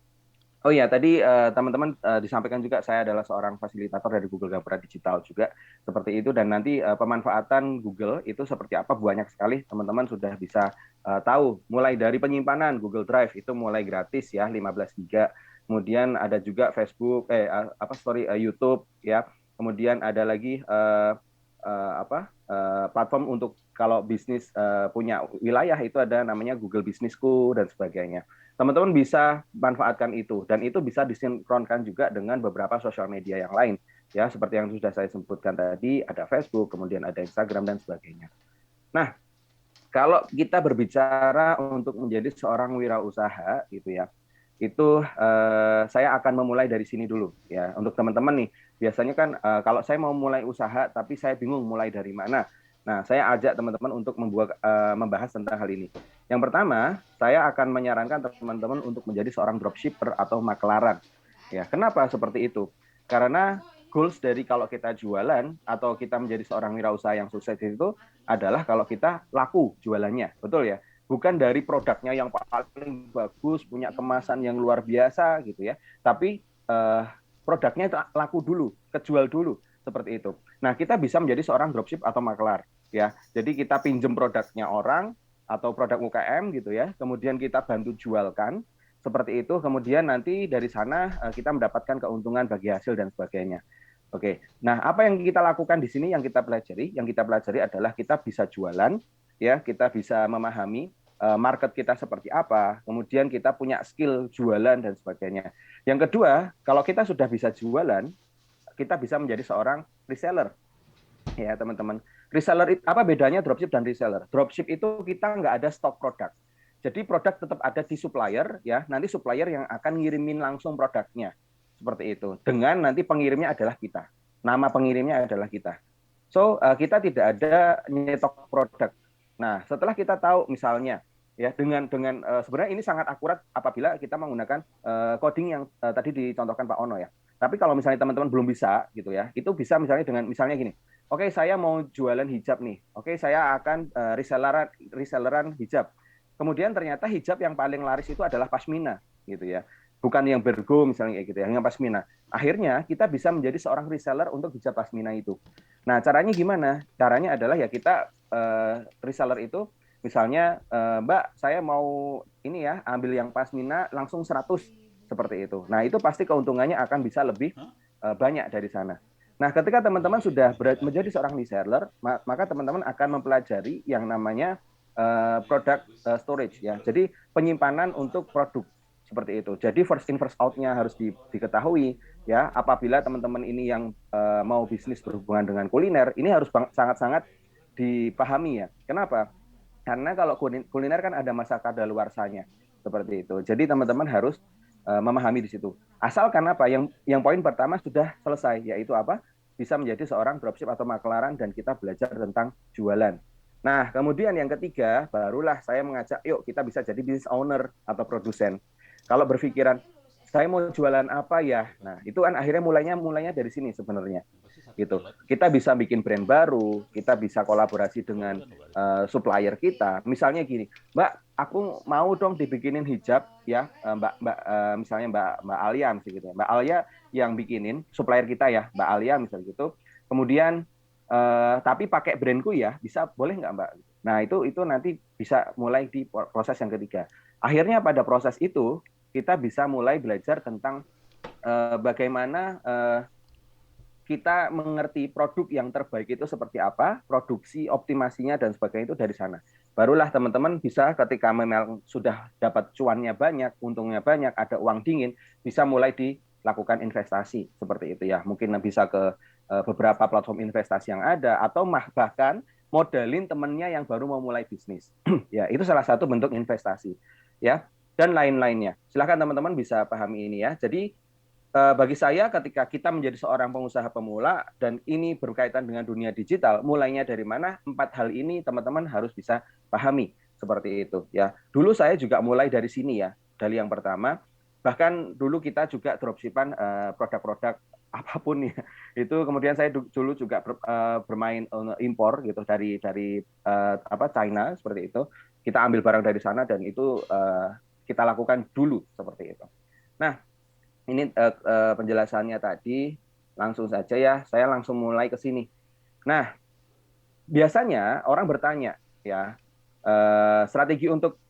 oh ya, tadi teman-teman disampaikan juga saya adalah seorang fasilitator dari Google Gapura Digital juga, seperti itu. Dan nanti pemanfaatan Google itu seperti apa, banyak sekali teman-teman sudah bisa tahu. Mulai dari penyimpanan Google Drive itu mulai gratis ya, 15 GB. Kemudian ada juga Facebook, YouTube ya. Kemudian ada lagi platform untuk kalau bisnis punya wilayah itu ada namanya Google Businessku dan sebagainya. Teman-teman bisa manfaatkan itu dan itu bisa disinkronkan juga dengan beberapa sosial media yang lain ya, seperti yang sudah saya sebutkan tadi, ada Facebook, kemudian ada Instagram dan sebagainya. Nah, kalau kita berbicara untuk menjadi seorang wirausaha gitu ya, itu saya akan memulai dari sini dulu ya. Untuk teman-teman nih, biasanya kan kalau saya mau mulai usaha tapi saya bingung mulai dari mana. Nah, saya ajak teman-teman untuk membahas tentang hal ini. Yang pertama, saya akan menyarankan teman-teman untuk menjadi seorang dropshipper atau makelaran. Ya, kenapa seperti itu? Karena goals dari kalau kita jualan atau kita menjadi seorang wirausaha yang sukses itu adalah kalau kita laku jualannya, betul ya? Bukan dari produknya yang paling bagus, punya kemasan yang luar biasa gitu ya. Tapi produknya itu laku dulu, kejual dulu, seperti itu. Nah, kita bisa menjadi seorang dropship atau makelar ya. Jadi kita pinjem produknya orang atau produk UKM gitu ya. Kemudian kita bantu jualkan seperti itu. Kemudian nanti dari sana kita mendapatkan keuntungan bagi hasil dan sebagainya. Oke. Nah, apa yang kita lakukan di sini yang kita pelajari adalah kita bisa jualan ya kita bisa memahami market kita seperti apa, kemudian kita punya skill jualan dan sebagainya. Yang kedua, kalau kita sudah bisa jualan, kita bisa menjadi seorang reseller. Ya, teman-teman. Reseller apa bedanya dropship dan reseller? Dropship itu kita nggak ada stok produk. Jadi produk tetap ada di supplier, ya. Nanti supplier yang akan ngirimin langsung produknya. Seperti itu. Dengan nanti pengirimnya adalah kita. Nama pengirimnya adalah kita. So, kita tidak ada nyetok produk. Nah, setelah kita tahu misalnya ya dengan sebenarnya ini sangat akurat apabila kita menggunakan coding yang tadi dicontohkan Pak Ono ya. Tapi kalau misalnya teman-teman belum bisa gitu ya, itu bisa misalnya dengan misalnya gini. Oke, saya mau jualan hijab nih. Oke, saya akan reselleran hijab. Kemudian ternyata hijab yang paling laris itu adalah pasmina gitu ya. Bukan yang bergo misalnya kayak gitu ya, yang pasmina. Akhirnya kita bisa menjadi seorang reseller untuk hijab pasmina itu. Nah, caranya gimana? Caranya adalah ya kita reseller itu misalnya Mbak, saya mau ini ya, ambil yang pasmina langsung 100 seperti itu. Nah, itu pasti keuntungannya akan bisa lebih banyak dari sana. Nah, ketika teman-teman sudah menjadi seorang reseller, maka teman-teman akan mempelajari yang namanya product storage ya. Jadi penyimpanan untuk produk seperti itu. Jadi first in first out-nya harus diketahui ya. Apabila teman-teman ini yang mau bisnis berhubungan dengan kuliner, ini harus sangat-sangat dipahami ya. Kenapa? Karena kalau kuliner kan ada masa kadaluarsanya seperti itu. Jadi teman-teman harus memahami di situ. Asalkan apa? Yang poin pertama sudah selesai, yaitu apa? Bisa menjadi seorang dropship atau makelaran dan kita belajar tentang jualan. Nah, kemudian yang ketiga, barulah saya mengajak, yuk kita bisa jadi business owner atau produsen. Kalau berpikiran, saya mau jualan apa ya? Nah, itu kan akhirnya mulainya dari sini sebenarnya. Gitu. Kita bisa bikin brand baru, kita bisa kolaborasi dengan supplier kita. Misalnya gini, Mbak, aku mau dong dibikinin hijab ya, misalnya Mbak Alia misalnya gitu. Mbak Alia yang bikinin, supplier kita ya, Mbak Alia misalnya gitu. Kemudian tapi pakai brandku ya, bisa boleh nggak Mbak? Nah itu nanti bisa mulai di proses yang ketiga. Akhirnya pada proses itu kita bisa mulai belajar tentang bagaimana kita mengerti produk yang terbaik itu seperti apa, produksi, optimasinya dan sebagainya itu dari sana. Barulah teman-teman bisa ketika memang sudah dapat cuannya banyak, untungnya banyak, ada uang dingin, bisa mulai dilakukan investasi seperti itu ya. Mungkin bisa ke beberapa platform investasi yang ada atau bahkan modalin temennya yang baru mau mulai bisnis. Ya, itu salah satu bentuk investasi ya, dan lain-lainnya. Silakan teman-teman bisa pahami ini ya. Jadi bagi saya ketika kita menjadi seorang pengusaha pemula dan ini berkaitan dengan dunia digital, mulainya dari mana? 4 hal ini teman-teman harus bisa pahami seperti itu ya. Dulu saya juga mulai dari sini ya, dari yang pertama. Bahkan dulu kita juga dropshipan produk-produk apapun ya. Itu kemudian saya dulu juga bermain impor gitu dari China seperti itu. Kita ambil barang dari sana dan itu kita lakukan dulu seperti itu. Nah, ini penjelasannya tadi, langsung saja ya, saya langsung mulai ke sini. Nah, biasanya orang bertanya ya, strategi untuk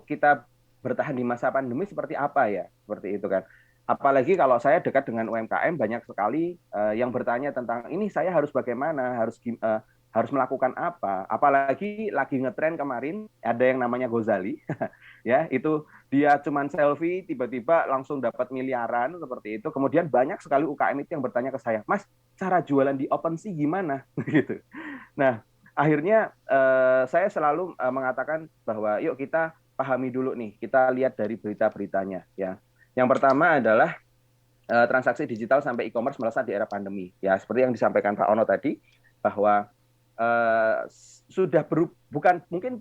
kita bertahan di masa pandemi seperti apa ya, seperti itu kan. Apalagi kalau saya dekat dengan UMKM, banyak sekali yang bertanya tentang ini saya harus bagaimana, harus melakukan apa. Apalagi lagi ngetren kemarin ada yang namanya Gozali, ya itu dia cuman selfie tiba-tiba langsung dapat miliaran seperti itu. Kemudian banyak sekali UKM itu yang bertanya ke saya, Mas, cara jualan di OpenSea gimana? Gitu. Nah, akhirnya saya selalu mengatakan bahwa yuk kita pahami dulu nih, kita lihat dari berita-beritanya ya. Yang pertama adalah transaksi digital sampai e-commerce melesat di era pandemi. Ya, seperti yang disampaikan Pak Ono tadi bahwa sudah bukan mungkin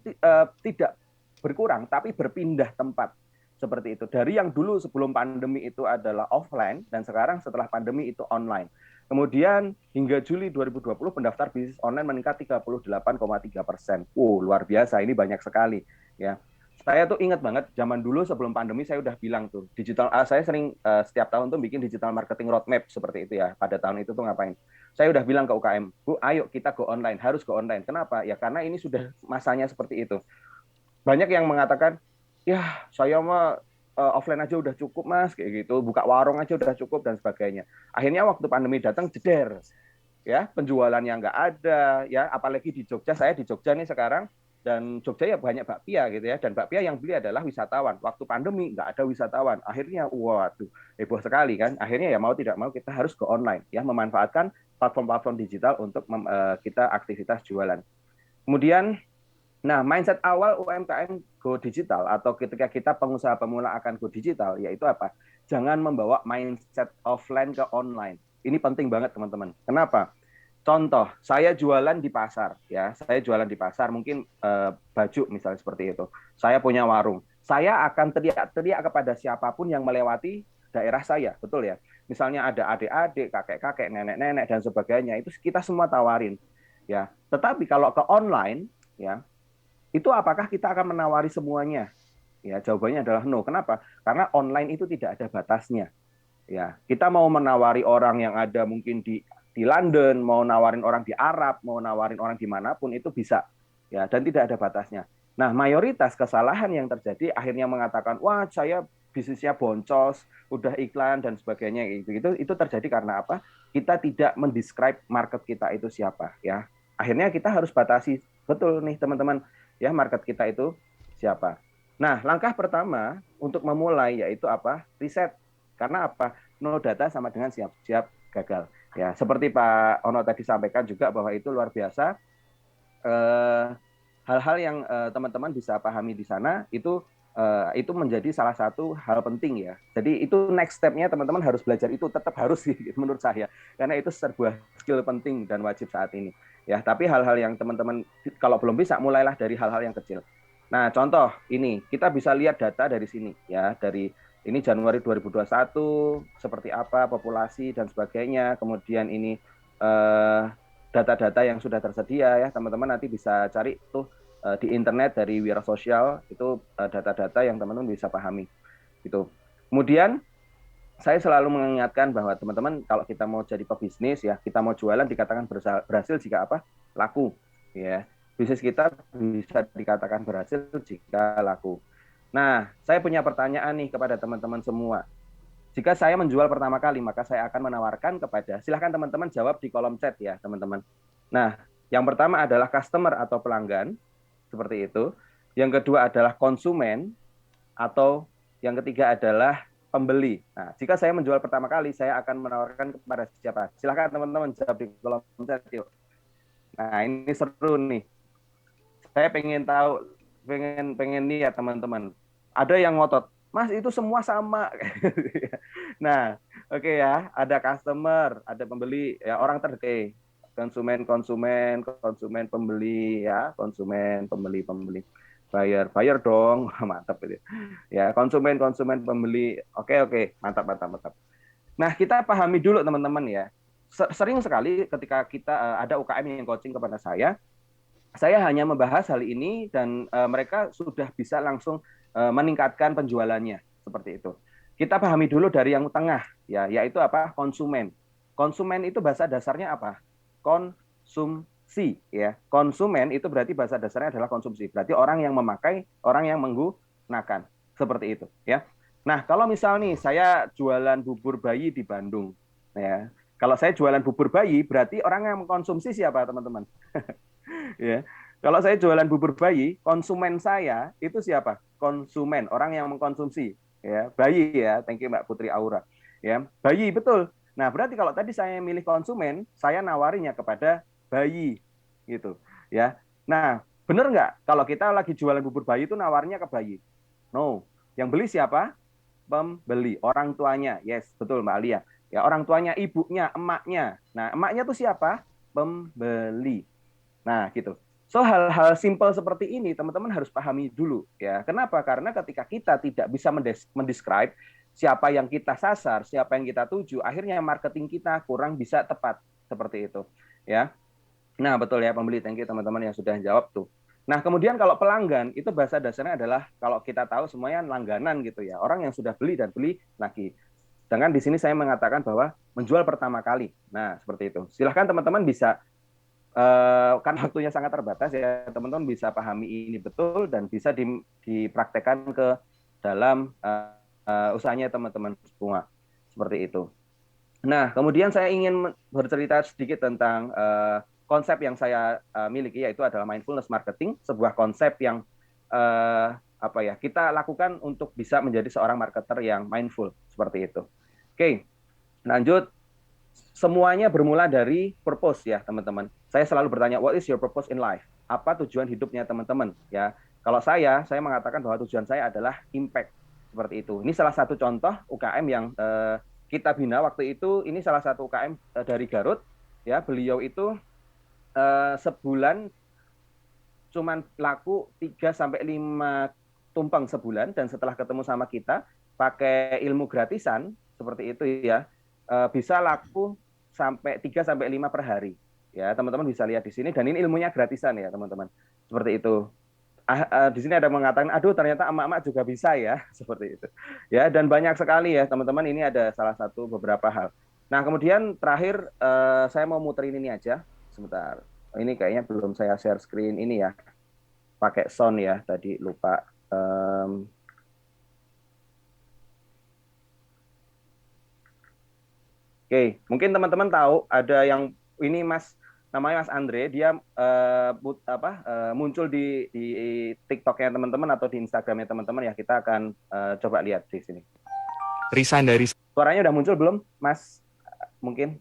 tidak berkurang tapi berpindah tempat seperti itu. Dari yang dulu sebelum pandemi itu adalah offline dan sekarang setelah pandemi itu online. Kemudian hingga Juli 2020 pendaftar bisnis online meningkat 38,3%. Luar biasa, ini banyak sekali ya. Saya tuh ingat banget zaman dulu sebelum pandemi saya udah bilang tuh digital, saya sering setiap tahun tuh bikin digital marketing roadmap seperti itu ya. Pada tahun itu tuh ngapain? Saya udah bilang ke UKM, Bu, ayo kita go online, harus go online. Kenapa? Ya karena ini sudah masanya seperti itu. Banyak yang mengatakan, ya saya mah offline aja udah cukup Mas, kayak gitu. Buka warung aja udah cukup dan sebagainya. Akhirnya waktu pandemi datang jeder, ya penjualannya nggak ada, ya apalagi di Jogja. Saya di Jogja nih sekarang. dan Jogja ya banyak bakpia gitu ya, dan bakpia yang beli adalah wisatawan. Waktu pandemi nggak ada wisatawan, akhirnya waduh heboh sekali kan. Akhirnya ya mau tidak mau kita harus go online ya, memanfaatkan platform-platform digital untuk kita aktivitas jualan. Kemudian, nah mindset awal UMKM go digital atau ketika kita pengusaha pemula akan go digital yaitu apa? Jangan membawa mindset offline ke online. Ini penting banget teman-teman. Kenapa? Contoh, saya jualan di pasar, ya. Saya jualan di pasar, mungkin baju misalnya seperti itu. Saya punya warung. Saya akan teriak-teriak kepada siapapun yang melewati daerah saya, betul ya. Misalnya ada adik-adik, kakek-kakek, nenek-nenek dan sebagainya, itu kita semua tawarin, ya. Tetapi kalau ke online, ya, itu apakah kita akan menawari semuanya? Ya, jawabannya adalah no. Kenapa? Karena online itu tidak ada batasnya. Ya, kita mau menawari orang yang ada mungkin di London, mau nawarin orang di Arab, mau nawarin orang dimanapun itu bisa, ya, dan tidak ada batasnya. Nah, mayoritas kesalahan yang terjadi akhirnya mengatakan, wah saya bisnisnya boncos, udah iklan dan sebagainya, itu terjadi karena apa? Kita tidak mendescribe market kita itu siapa, ya. Akhirnya kita harus batasi betul nih teman-teman, ya, market kita itu siapa. Nah, langkah pertama untuk memulai yaitu apa? Riset. Karena apa? No data sama dengan siap-siap gagal. Ya, seperti Pak Ono tadi sampaikan juga bahwa itu luar biasa. Hal-hal yang teman-teman bisa pahami di sana itu menjadi salah satu hal penting ya. Jadi itu next step-nya teman-teman harus belajar itu, tetap harus sih menurut saya. Karena itu sebuah skill penting dan wajib saat ini. Ya, tapi hal-hal yang teman-teman kalau belum bisa mulailah dari hal-hal yang kecil. Nah, contoh ini kita bisa lihat data dari sini ya, dari ini Januari 2021 seperti apa populasi dan sebagainya. Kemudian ini data-data yang sudah tersedia ya, teman-teman nanti bisa cari tuh di internet dari Wira Sosial, itu data-data yang teman-teman bisa pahami gitu. Kemudian saya selalu mengingatkan bahwa teman-teman kalau kita mau jadi pebisnis ya, kita mau jualan dikatakan berhasil jika apa? Laku ya. Bisnis kita bisa dikatakan berhasil jika laku. Nah, saya punya pertanyaan nih kepada teman-teman semua. Jika saya menjual pertama kali, maka saya akan menawarkan kepada, silahkan teman-teman jawab di kolom chat ya, teman-teman. Nah, yang pertama adalah customer atau pelanggan, seperti itu. Yang kedua adalah konsumen, atau yang ketiga adalah pembeli. Nah, jika saya menjual pertama kali, saya akan menawarkan kepada siapa? Silahkan teman-teman jawab di kolom chat yuk. Nah, ini seru nih. Saya pengen tahu, pengen lihat teman-teman. Ada yang ngotot, Mas itu semua sama. Nah, oke ya, ada customer, ada pembeli, ya orang terdekat, konsumen, pembeli, ya konsumen, pembeli, buyer dong, mantap itu. Ya konsumen, pembeli, oke, mantap. Nah kita pahami dulu teman-teman ya. Sering sekali ketika kita ada UKM yang coaching kepada saya hanya membahas hal ini dan mereka sudah bisa langsung meningkatkan penjualannya seperti itu. Kita pahami dulu dari yang tengah ya, yaitu apa? Konsumen. Konsumen itu bahasa dasarnya apa? Konsumsi ya. Konsumen itu berarti bahasa dasarnya adalah konsumsi. Berarti orang yang memakai, orang yang menggunakan. Seperti itu ya. Nah, kalau misal nih saya jualan bubur bayi di Bandung ya. Kalau saya jualan bubur bayi berarti orang yang mengkonsumsi siapa, teman-teman? Ya. Kalau saya jualan bubur bayi, konsumen saya itu siapa? Konsumen, orang yang mengkonsumsi, ya. Bayi ya. Thank you Mbak Putri Aura. Ya, bayi betul. Nah, berarti kalau tadi saya milih konsumen, saya nawarinya kepada bayi gitu, ya. Nah, benar nggak kalau kita lagi jualan bubur bayi itu nawarnya ke bayi? No. Yang beli siapa? Pembeli, orang tuanya. Yes, betul Mbak Alia. Ya, orang tuanya, ibunya, emaknya. Nah, emaknya itu siapa? Pembeli. Nah, gitu. So, hal-hal simpel seperti ini teman-teman harus pahami dulu ya. Kenapa? Karena ketika kita tidak bisa mendescribe siapa yang kita sasar, siapa yang kita tuju, akhirnya marketing kita kurang bisa tepat seperti itu, ya. Nah, betul ya pembeli. Thank you teman-teman yang sudah jawab tuh. Nah, kemudian kalau pelanggan itu bahasa dasarnya adalah kalau kita tahu semuanya langganan gitu ya. Orang yang sudah beli dan beli lagi. Sedangkan di sini saya mengatakan bahwa menjual pertama kali. Nah, seperti itu. Silahkan teman-teman bisa kan waktunya sangat terbatas ya, teman-teman bisa pahami ini betul dan bisa dipraktekkan ke dalam usahanya teman-teman semua seperti itu. Nah, kemudian saya ingin bercerita sedikit tentang konsep yang saya miliki yaitu adalah mindfulness marketing, sebuah konsep yang kita lakukan untuk bisa menjadi seorang marketer yang mindful seperti itu. Oke, lanjut. Semuanya bermula dari purpose ya teman-teman. Saya selalu bertanya, what is your purpose in life? Apa tujuan hidupnya teman-teman? Ya, kalau saya mengatakan bahwa tujuan saya adalah impact seperti itu. Ini salah satu contoh UKM yang kita bina waktu itu. Ini salah satu UKM dari Garut. Ya, beliau itu sebulan cuman laku 3-5 tumpeng sebulan, dan setelah ketemu sama kita pakai ilmu gratisan seperti itu ya, bisa laku sampai 3-5 per hari. Ya, teman-teman bisa lihat di sini, dan ini ilmunya gratisan ya, teman-teman. Seperti itu. Di sini ada mengatakan, aduh ternyata emak-emak juga bisa ya, seperti itu. Ya, dan banyak sekali ya, teman-teman, ini ada salah satu beberapa hal. Nah, kemudian terakhir saya mau muterin ini aja, sebentar. Ini kayaknya belum saya share screen ini ya. Pakai sound ya, tadi lupa. Oke, mungkin teman-teman tahu ada yang ini namanya Mas Andre, dia muncul di TikTok-nya teman-teman atau di Instagram-nya teman-teman ya. Kita akan coba lihat di sini. Resign dari suaranya udah muncul belum, Mas? Mungkin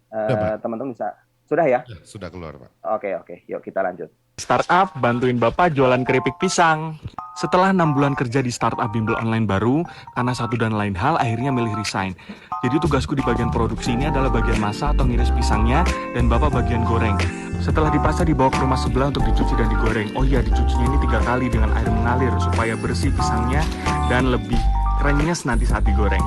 teman-teman bisa. Sudah ya? Sudah keluar, Pak. Oke. Yuk kita lanjut. Startup bantuin Bapak jualan keripik pisang. Setelah 6 bulan kerja di startup bimbel online baru, karena satu dan lain hal akhirnya milih resign. Jadi tugasku di bagian produksi ini adalah bagian masak atau ngiris pisangnya, dan Bapak bagian goreng. Setelah dipasang dibawa ke rumah sebelah untuk dicuci dan digoreng. Oh iya, dicucinya ini 3 kali dengan air mengalir supaya bersih pisangnya dan lebih krenyes nanti saat digoreng.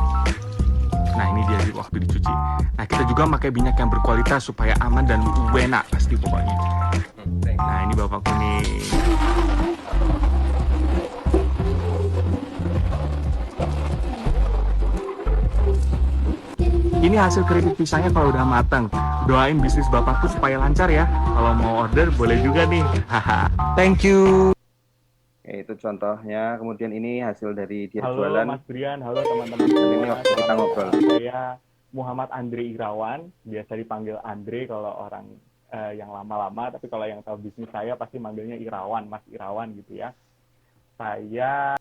Nah, ini dia waktu dicuci. Nah, kita juga pakai minyak yang berkualitas supaya aman dan enak pasti pokoknya. Nah, ini Bapak kuning. Ini hasil keripik pisangnya kalau udah matang. Doain bisnis Bapakku supaya lancar ya. Kalau mau order boleh juga nih. Haha. Thank you. Itu contohnya. Kemudian ini hasil dari dia halo, jualan. Halo Mas Brian, halo teman-teman. Ini waktu kita ngobrol. Saya Muhammad Andre Irawan, biasa dipanggil Andre kalau orang yang lama-lama, tapi kalau yang tahu bisnis saya pasti manggilnya Irawan, Mas Irawan gitu ya. Saya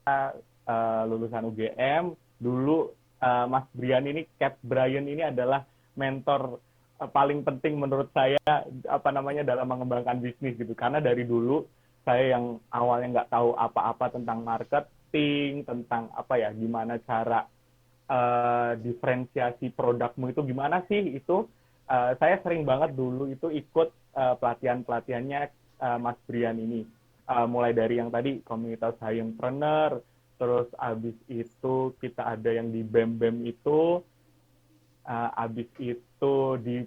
lulusan UGM, dulu Mas Brian ini, Cap Brian ini adalah mentor paling penting menurut saya dalam mengembangkan bisnis gitu. Karena dari dulu saya yang awalnya nggak tahu apa-apa tentang marketing, tentang gimana cara diferensiasi produkmu itu gimana sih itu. Saya sering banget dulu itu ikut pelatihan-pelatihannya Mas Brian ini. Mulai dari yang tadi komunitas High-Entrepreneur, terus abis itu kita ada yang di BEM-BEM itu, abis itu di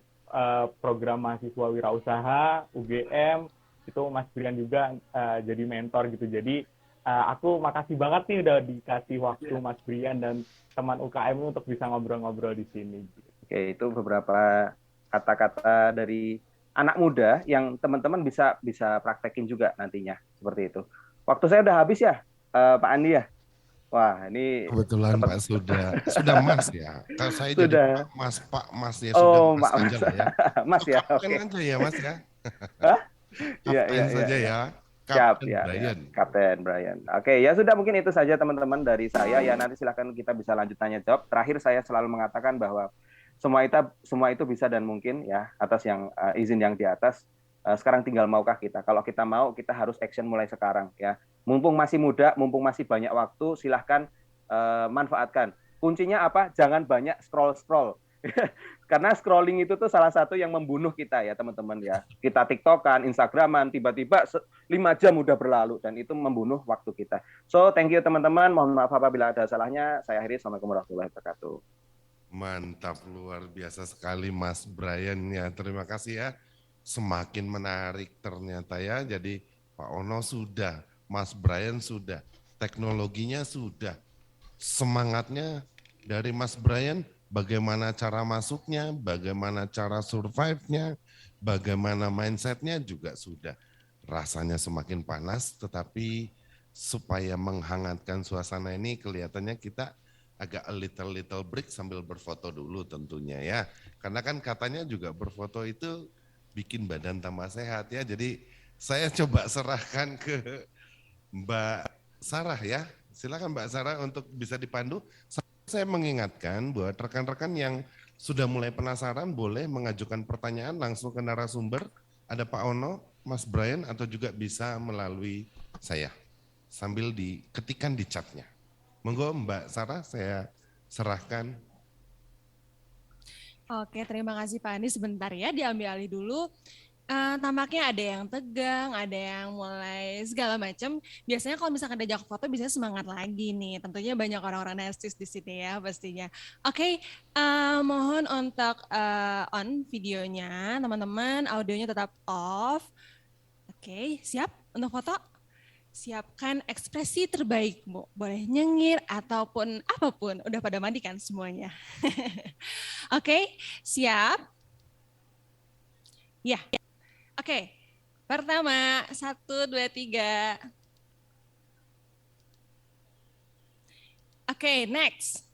program mahasiswa wirausaha, UGM, itu Mas Brian juga jadi mentor gitu. Jadi aku makasih banget nih udah dikasih waktu Mas Brian dan teman UKM untuk bisa ngobrol-ngobrol di sini. Oke, itu beberapa kata-kata dari anak muda yang teman-teman bisa praktekin juga nantinya seperti itu. Waktu saya udah habis ya, Pak Andi ya. Wah, ini kebetulan Pak sudah Mas ya. Kalau saya sudah. jadi Mas ya sudah Mas aja lah ya. Mas ya. Kapten aja ya Mas ya. Iya saja ya. Siap ya, Kapten Brian. Oke, ya sudah, mungkin itu saja teman-teman dari saya ya. Nanti silakan kita bisa lanjut tanya jawab. Terakhir saya selalu mengatakan bahwa semua itu bisa dan mungkin ya, atas yang izin yang di atas. Sekarang tinggal maukah kita. Kalau kita mau, kita harus action mulai sekarang ya. Mumpung masih muda, mumpung masih banyak waktu, silahkan manfaatkan. Kuncinya apa? Jangan banyak scroll. Karena scrolling itu tuh salah satu yang membunuh kita ya teman-teman ya. Kita TikTokan, Instagraman, tiba-tiba 5 jam udah berlalu dan itu membunuh waktu kita. So, thank you teman-teman. Mohon maaf apabila ada salahnya. Saya akhiri. Assalamualaikum warahmatullahi wabarakatuh. Mantap, luar biasa sekali Mas Brian ya. Terima kasih ya. Semakin menarik ternyata ya. Jadi Pak Ono sudah, Mas Brian sudah, teknologinya sudah, semangatnya dari Mas Brian, bagaimana cara masuknya, bagaimana cara survive-nya, bagaimana mindset-nya juga sudah. Rasanya semakin panas, tetapi supaya menghangatkan suasana ini kelihatannya kita agak a little break sambil berfoto dulu tentunya ya. Karena kan katanya juga berfoto itu bikin badan tambah sehat ya. Jadi saya coba serahkan ke Mbak Sarah ya. Silakan Mbak Sarah untuk bisa dipandu. Saya mengingatkan buat rekan-rekan yang sudah mulai penasaran boleh mengajukan pertanyaan langsung ke narasumber. Ada Pak Ono, Mas Brian, atau juga bisa melalui saya sambil diketikkan di chatnya. Monggo Mbak Sarah, saya serahkan. Oke, terima kasih Pak Andi. Sebentar ya, diambil alih dulu. Tampaknya ada yang tegang, ada yang mulai segala macam. Biasanya kalau misalkan diajak foto, biasanya semangat lagi nih. Tentunya banyak orang-orang narsis di sini ya pastinya. Oke, mohon untuk on videonya, teman-teman. Audionya tetap off. Oke, siap untuk foto? Siapkan ekspresi terbaikmu. Boleh nyengir ataupun apapun. Udah pada mandi kan semuanya? Oke, siap? Ya. Oke, pertama, 1, 2, 3. Oke, next.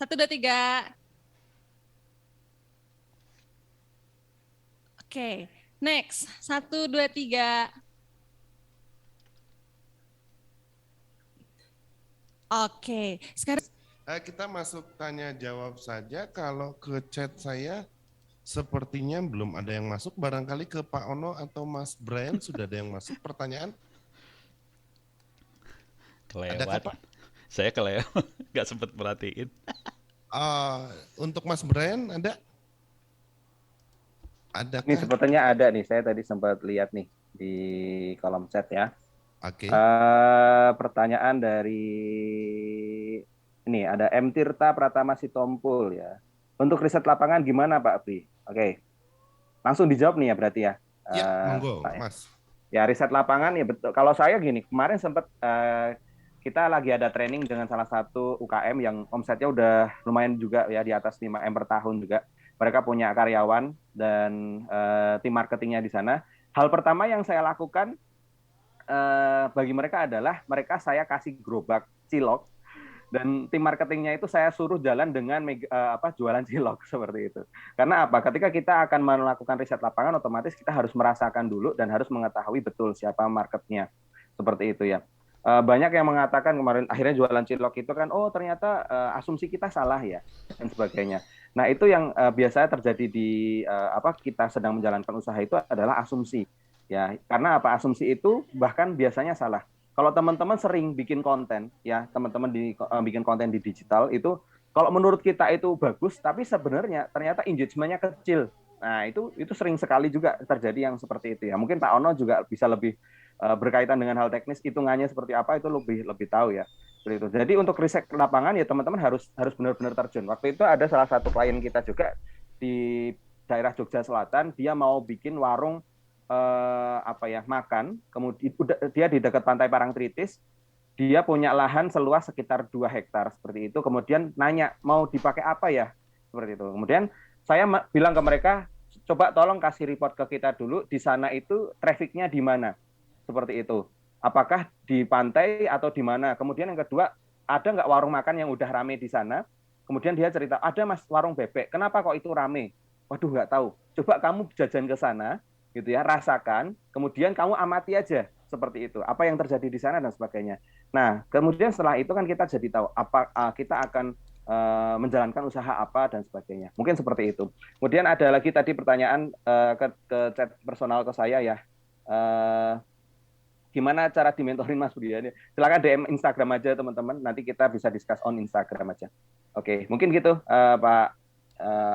1, 2, 3. Oke, next. 1, 2, 3. Oke, sekarang Kita masuk tanya jawab saja. Kalau ke chat saya sepertinya belum ada yang masuk. Barangkali ke Pak Ono atau Mas Brian sudah ada yang masuk pertanyaan. Adakah, Kelewat. Pak? Saya kelewat, nggak sempet perhatiin. Untuk Mas Brian ada? Ini Adakah? sepertinya ada nih, saya tadi sempat lihat nih di kolom chat ya. Oke. Pertanyaan dari ini ada M. Tirta Pratama Sitompul ya. Untuk riset lapangan gimana Pak Bri? Oke, langsung dijawab nih ya berarti ya. Ya, monggo Pak ya. Mas. Ya riset lapangan ya betul. Kalau saya gini, kemarin sempat kita lagi ada training dengan salah satu UKM yang omsetnya udah lumayan juga ya, di atas 5M per tahun juga. Mereka punya karyawan dan tim marketingnya di sana. Hal pertama yang saya lakukan bagi mereka adalah saya kasih gerobak cilok, dan tim marketingnya itu saya suruh jalan dengan jualan cilok seperti itu. Karena apa? Ketika kita akan melakukan riset lapangan, otomatis kita harus merasakan dulu dan harus mengetahui betul siapa marketnya. Seperti itu ya. Banyak yang mengatakan kemarin akhirnya jualan cilok itu kan, oh ternyata asumsi kita salah ya, dan sebagainya. Nah itu yang biasanya terjadi di kita sedang menjalankan usaha itu adalah asumsi. Ya, karena apa? Asumsi itu bahkan biasanya salah. Kalau teman-teman sering bikin konten, ya teman-teman bikin konten di digital itu, kalau menurut kita itu bagus, tapi sebenarnya ternyata engagement-nya kecil. Nah itu sering sekali juga terjadi yang seperti itu ya. Mungkin Pak Ono juga bisa lebih berkaitan dengan hal teknis, hitungannya seperti apa itu lebih tahu ya. Seperti itu. Jadi untuk riset lapangan ya teman-teman harus benar-benar terjun. Waktu itu ada salah satu klien kita juga di daerah Jogja Selatan, dia mau bikin warung makan, kemudian dia di dekat pantai Parangtritis, dia punya lahan seluas sekitar 2 hektar seperti itu, kemudian nanya mau dipakai apa ya, seperti itu. Kemudian saya bilang ke mereka, coba tolong kasih report ke kita dulu, di sana itu trafficnya di mana, seperti itu. Apakah di pantai atau di mana? Kemudian yang kedua, ada nggak warung makan yang udah rame di sana? Kemudian dia cerita, ada Mas warung bebek, kenapa kok itu rame? Waduh nggak tahu, coba kamu jajan ke sana, gitu ya, rasakan, kemudian kamu amati aja seperti itu, apa yang terjadi di sana dan sebagainya. Nah, kemudian setelah itu kan kita jadi tahu apa kita akan menjalankan usaha apa dan sebagainya. Mungkin seperti itu. Kemudian ada lagi tadi pertanyaan ke chat personal ke saya ya. Gimana cara dimentorin Mas Budi? Silakan DM Instagram aja teman-teman. Nanti kita bisa discuss on Instagram aja. Oke, mungkin gitu Pak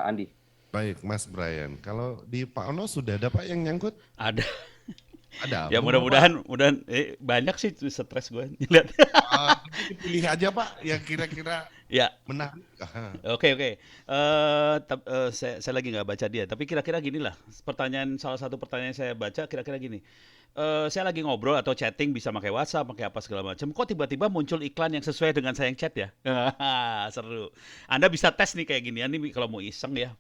Andi. Baik, Mas Brian. Kalau di Pak Ono sudah ada Pak yang nyangkut? Ada. Ada. Ya mudah-mudahan banyak sih stres gue lihat. Pilih aja Pak yang kira-kira ya menarik. Oke. Saya lagi nggak baca dia, tapi kira-kira gini lah. Salah satu pertanyaan yang saya baca kira-kira gini. Saya lagi ngobrol atau chatting, bisa pakai WhatsApp, pakai apa segala macam. Kok tiba-tiba muncul iklan yang sesuai dengan saya yang chat ya? Seru. Anda bisa tes nih kayak gini. Ini kalau mau iseng ya.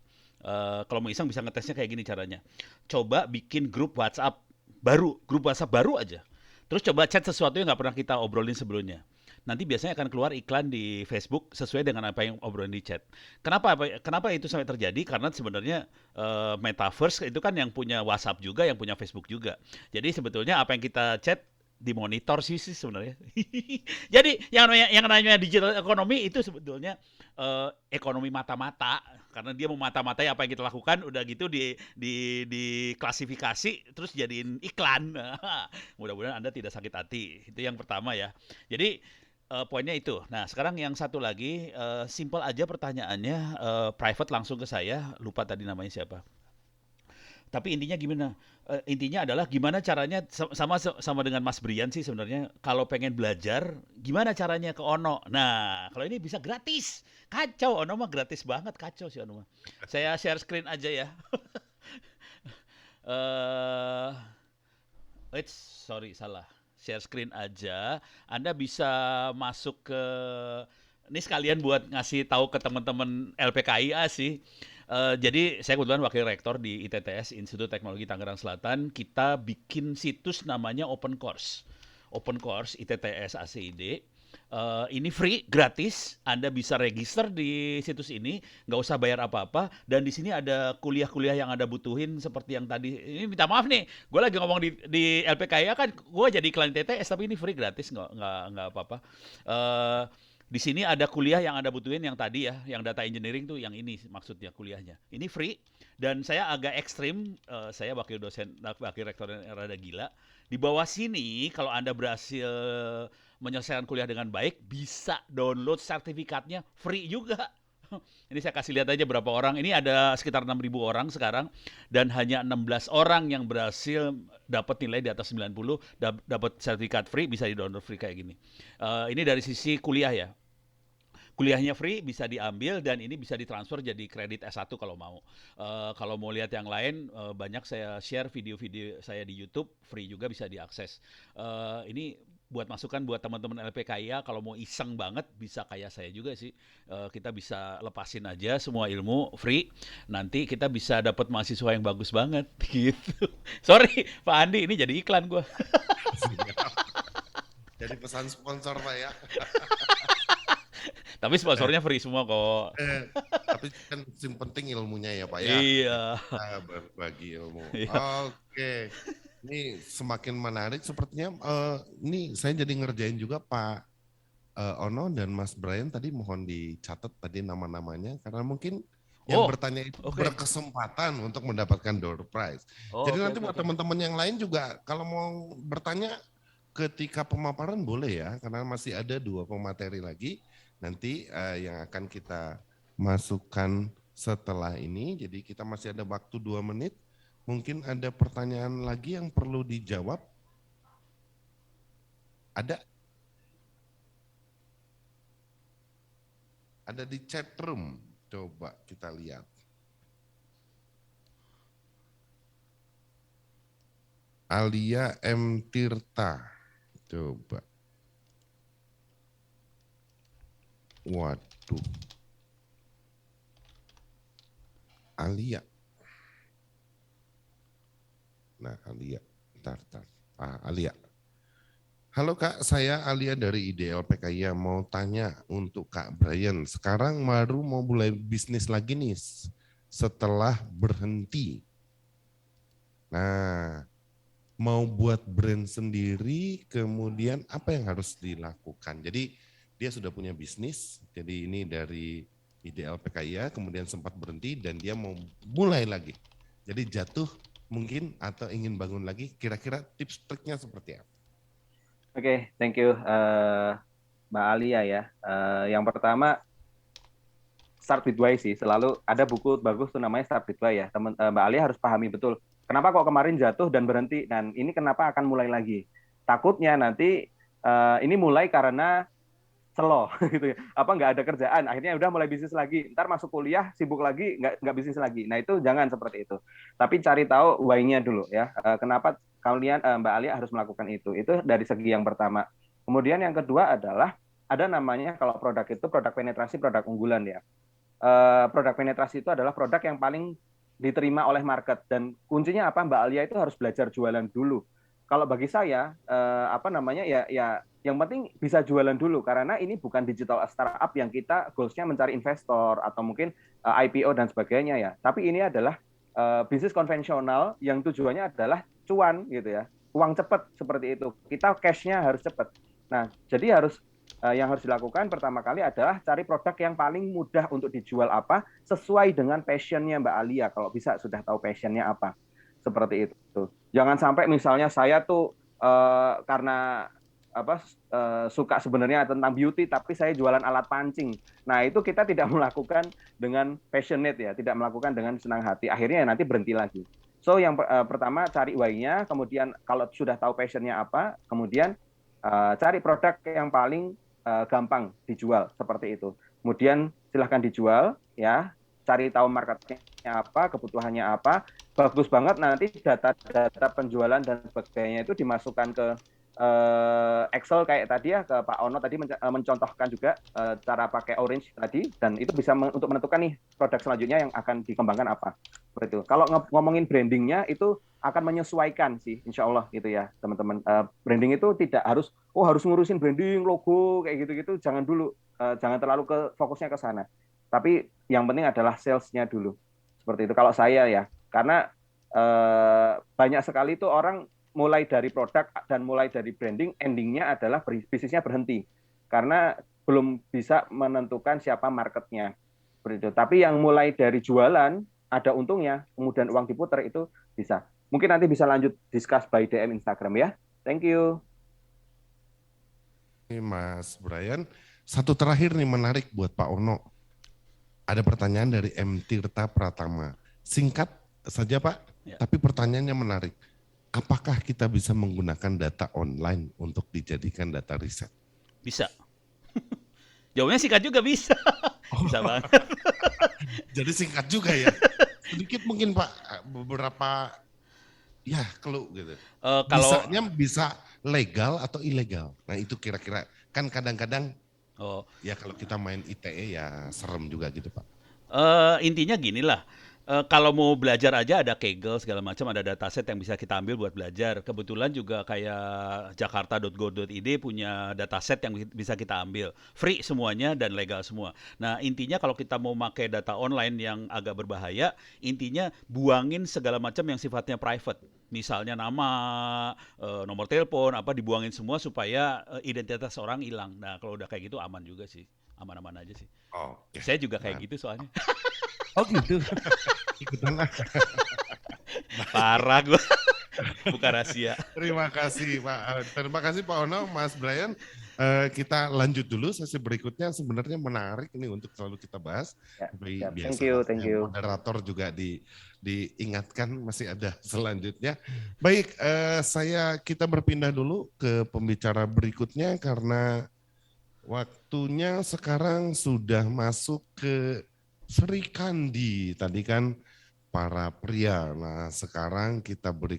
Kalau mau iseng bisa ngetesnya kayak gini caranya. Coba bikin grup WhatsApp baru aja. Terus coba chat sesuatu yang nggak pernah kita obrolin sebelumnya. nanti biasanya akan keluar iklan di Facebook sesuai dengan apa yang obrolan di chat. Kenapa itu sampai terjadi? Karena sebenarnya metaverse itu kan yang punya WhatsApp juga, yang punya Facebook juga. Jadi sebetulnya apa yang kita chat dimonitor sih sebenarnya. Jadi yang namanya digital ekonomi itu sebetulnya ekonomi mata-mata, karena dia memata-matai apa yang kita lakukan, udah gitu diklasifikasi terus jadiin iklan. Mudah-mudahan Anda tidak sakit hati. Itu yang pertama ya. Jadi poinnya itu. Nah, sekarang yang satu lagi, simple aja pertanyaannya, private langsung ke saya, lupa tadi namanya siapa. Tapi intinya gimana? Intinya adalah gimana caranya, sama dengan Mas Brian sih sebenarnya, kalau pengen belajar, gimana caranya ke Ono. Nah, kalau ini bisa gratis. Kacau, Ono mah gratis banget, kacau sih Ono mah. Saya share screen aja ya. Sorry, salah. Share screen aja. Anda bisa masuk ke, ini sekalian buat ngasih tahu ke teman-teman LPKIA sih. Jadi saya kebetulan wakil rektor di ITTS, Institut Teknologi Tangerang Selatan. Kita bikin situs namanya Open Course ITTS ACID. Ini free, gratis. Anda bisa register di situs ini, nggak usah bayar apa-apa. Dan di sini ada kuliah-kuliah yang Anda butuhin seperti yang tadi. Ini minta maaf nih, gue lagi ngomong di LPKIA kan, gue jadi iklan ITTS, tapi ini free, gratis, nggak apa-apa. Di sini ada kuliah yang Anda butuhin yang tadi ya, yang data engineering tuh, yang ini maksudnya kuliahnya. Ini free, dan saya agak ekstrim, saya wakil rektor yang rada gila. Di bawah sini, kalau Anda berhasil menyelesaikan kuliah dengan baik, bisa download sertifikatnya free juga. Ini saya kasih lihat aja berapa orang. Ini ada sekitar 6.000 orang sekarang, dan hanya 16 orang yang berhasil dapat nilai di atas 90, dapat sertifikat free, bisa di-download free kayak gini. Ini dari sisi kuliah ya. Kuliahnya free, bisa diambil, dan ini bisa ditransfer jadi kredit S1 kalau mau. Kalau mau lihat yang lain, banyak saya share video-video saya di YouTube, free juga bisa diakses. Ini buat masukan buat teman-teman LPKIA, kalau mau iseng banget bisa kayak saya juga sih. Kita bisa lepasin aja semua ilmu free. Nanti kita bisa dapat mahasiswa yang bagus banget gitu. Sorry Pak Andi, ini jadi iklan gue. Jadi pesan sponsor Pak ya. Tapi sponsornya free semua kok. Tapi kan yang penting ilmunya ya Pak ya. Iya. Berbagi ilmu. Iya. Oke. Ini semakin menarik sepertinya. Ini saya jadi ngerjain juga Pak Ono dan Mas Brian tadi, mohon dicatat tadi nama-namanya, karena mungkin yang bertanya itu berkesempatan untuk mendapatkan door prize. Jadi nanti buat teman-teman yang lain juga kalau mau bertanya ketika pemaparan boleh ya, karena masih ada 2 pemateri lagi nanti yang akan kita masukkan setelah ini. Jadi kita masih ada waktu 2 menit. Mungkin ada pertanyaan lagi yang perlu dijawab? Ada? Ada di chat room. Coba kita lihat. Alia M. Tirta. Coba. Waduh. Alia. Nah, Alia. Bentar. Alia. Halo Kak, saya Alia dari IDL PKIA, mau tanya untuk Kak Brian. Sekarang baru mau mulai bisnis lagi nih setelah berhenti. Nah, mau buat brand sendiri, kemudian apa yang harus dilakukan? Jadi dia sudah punya bisnis, jadi ini dari IDL PKIA, kemudian sempat berhenti dan dia mau mulai lagi. Jadi jatuh mungkin atau ingin bangun lagi, kira-kira tips triknya seperti apa? Oke, thank you Mbak Alia ya. Yang pertama, start with why sih. Selalu ada buku bagus tuh namanya Start with Why ya. Mbak Alia harus pahami betul. Kenapa kok kemarin jatuh dan berhenti? Dan ini kenapa akan mulai lagi? Takutnya nanti ini mulai karena slow gitu ya. Apa nggak ada kerjaan, akhirnya udah mulai bisnis lagi. Ntar masuk kuliah sibuk lagi, nggak bisnis lagi. Nah itu jangan seperti itu. Tapi cari tahu why-nya dulu ya. Kenapa kalian Mbak Alia harus melakukan itu? Itu dari segi yang pertama. Kemudian yang kedua adalah ada namanya kalau produk itu produk penetrasi, produk unggulan ya. Produk penetrasi itu adalah produk yang paling diterima oleh market, dan kuncinya apa? Mbak Alia itu harus belajar jualan dulu. kalau bagi saya yang penting bisa jualan dulu, karena ini bukan digital startup yang kita goals-nya mencari investor atau mungkin IPO dan sebagainya ya. Tapi ini adalah bisnis konvensional yang tujuannya adalah cuan gitu ya. Uang cepat seperti itu. Kita cash-nya harus cepat. Nah, jadi yang harus dilakukan pertama kali adalah cari produk yang paling mudah untuk dijual apa, sesuai dengan passion-nya Mbak Alia. Kalau bisa sudah tahu passion-nya apa. Seperti itu. Jangan sampai misalnya saya tuh karena suka sebenarnya tentang beauty, tapi saya jualan alat pancing. Nah, itu kita tidak melakukan dengan passionate ya, tidak melakukan dengan senang hati. Akhirnya nanti berhenti lagi. So, yang pertama cari why-nya, kemudian kalau sudah tahu passion-nya apa, kemudian cari produk yang paling gampang dijual, seperti itu. Kemudian silahkan dijual, ya, cari tahu marketnya apa, kebutuhannya apa. Bagus banget nanti data penjualan dan sebagainya itu dimasukkan ke Excel kayak tadi ya, ke Pak Ono tadi mencontohkan juga cara pakai Orange tadi, dan itu bisa untuk menentukan nih produk selanjutnya yang akan dikembangkan apa. Seperti itu. Kalau ngomongin brandingnya itu akan menyesuaikan sih, insya Allah gitu ya teman-teman. Branding itu tidak harus ngurusin branding, logo kayak gitu-gitu, jangan dulu, jangan terlalu fokusnya ke sana. Tapi yang penting adalah sales-nya dulu. Seperti itu kalau saya ya, karena banyak sekali itu orang mulai dari produk dan mulai dari branding, endingnya adalah bisnisnya berhenti karena belum bisa menentukan siapa marketnya. Begitu. Tapi yang mulai dari jualan ada untungnya, kemudian uang diputar, itu bisa. Mungkin nanti bisa lanjut discuss by DM Instagram ya. Thank you. Mas Brian, satu terakhir nih menarik buat Pak Ono. Ada pertanyaan dari M. Tirta Pratama. Singkat saja Pak, ya. Tapi pertanyaannya menarik. Apakah kita bisa menggunakan data online untuk dijadikan data riset? Bisa. Jawabnya singkat juga bisa. Bisa banget. Jadi singkat juga ya. Sedikit mungkin Pak, beberapa ya clue gitu. Bisanya bisa legal atau ilegal. Nah itu kira-kira, kan kadang-kadang ya kalau kita main ITE ya serem juga gitu Pak. Intinya gini lah. Kalau mau belajar aja ada Kaggle segala macam, ada dataset yang bisa kita ambil buat belajar. Kebetulan juga kayak jakarta.go.id punya dataset yang bisa kita ambil. Free semuanya dan legal semua. Nah intinya kalau kita mau pakai data online yang agak berbahaya, intinya buangin segala macam yang sifatnya private. Misalnya nama, nomor telepon, dibuangin semua supaya identitas orang hilang. Nah kalau udah kayak gitu aman juga sih. Aman-aman aja sih. Okay. Saya juga kayak gitu soalnya. Oh gitu. Ikutan lah. Parah gue. Bukan rahasia. Terima kasih Pak. Terima kasih Pak Ono, Mas Brian. Kita lanjut dulu sesi berikutnya, sebenarnya menarik ini untuk selalu kita bahas. Ya, thank you. Moderator juga diingatkan masih ada selanjutnya. Baik, kita berpindah dulu ke pembicara berikutnya karena waktunya sekarang sudah masuk ke Sri Kandi. Tadi kan para pria. Nah, sekarang kita beri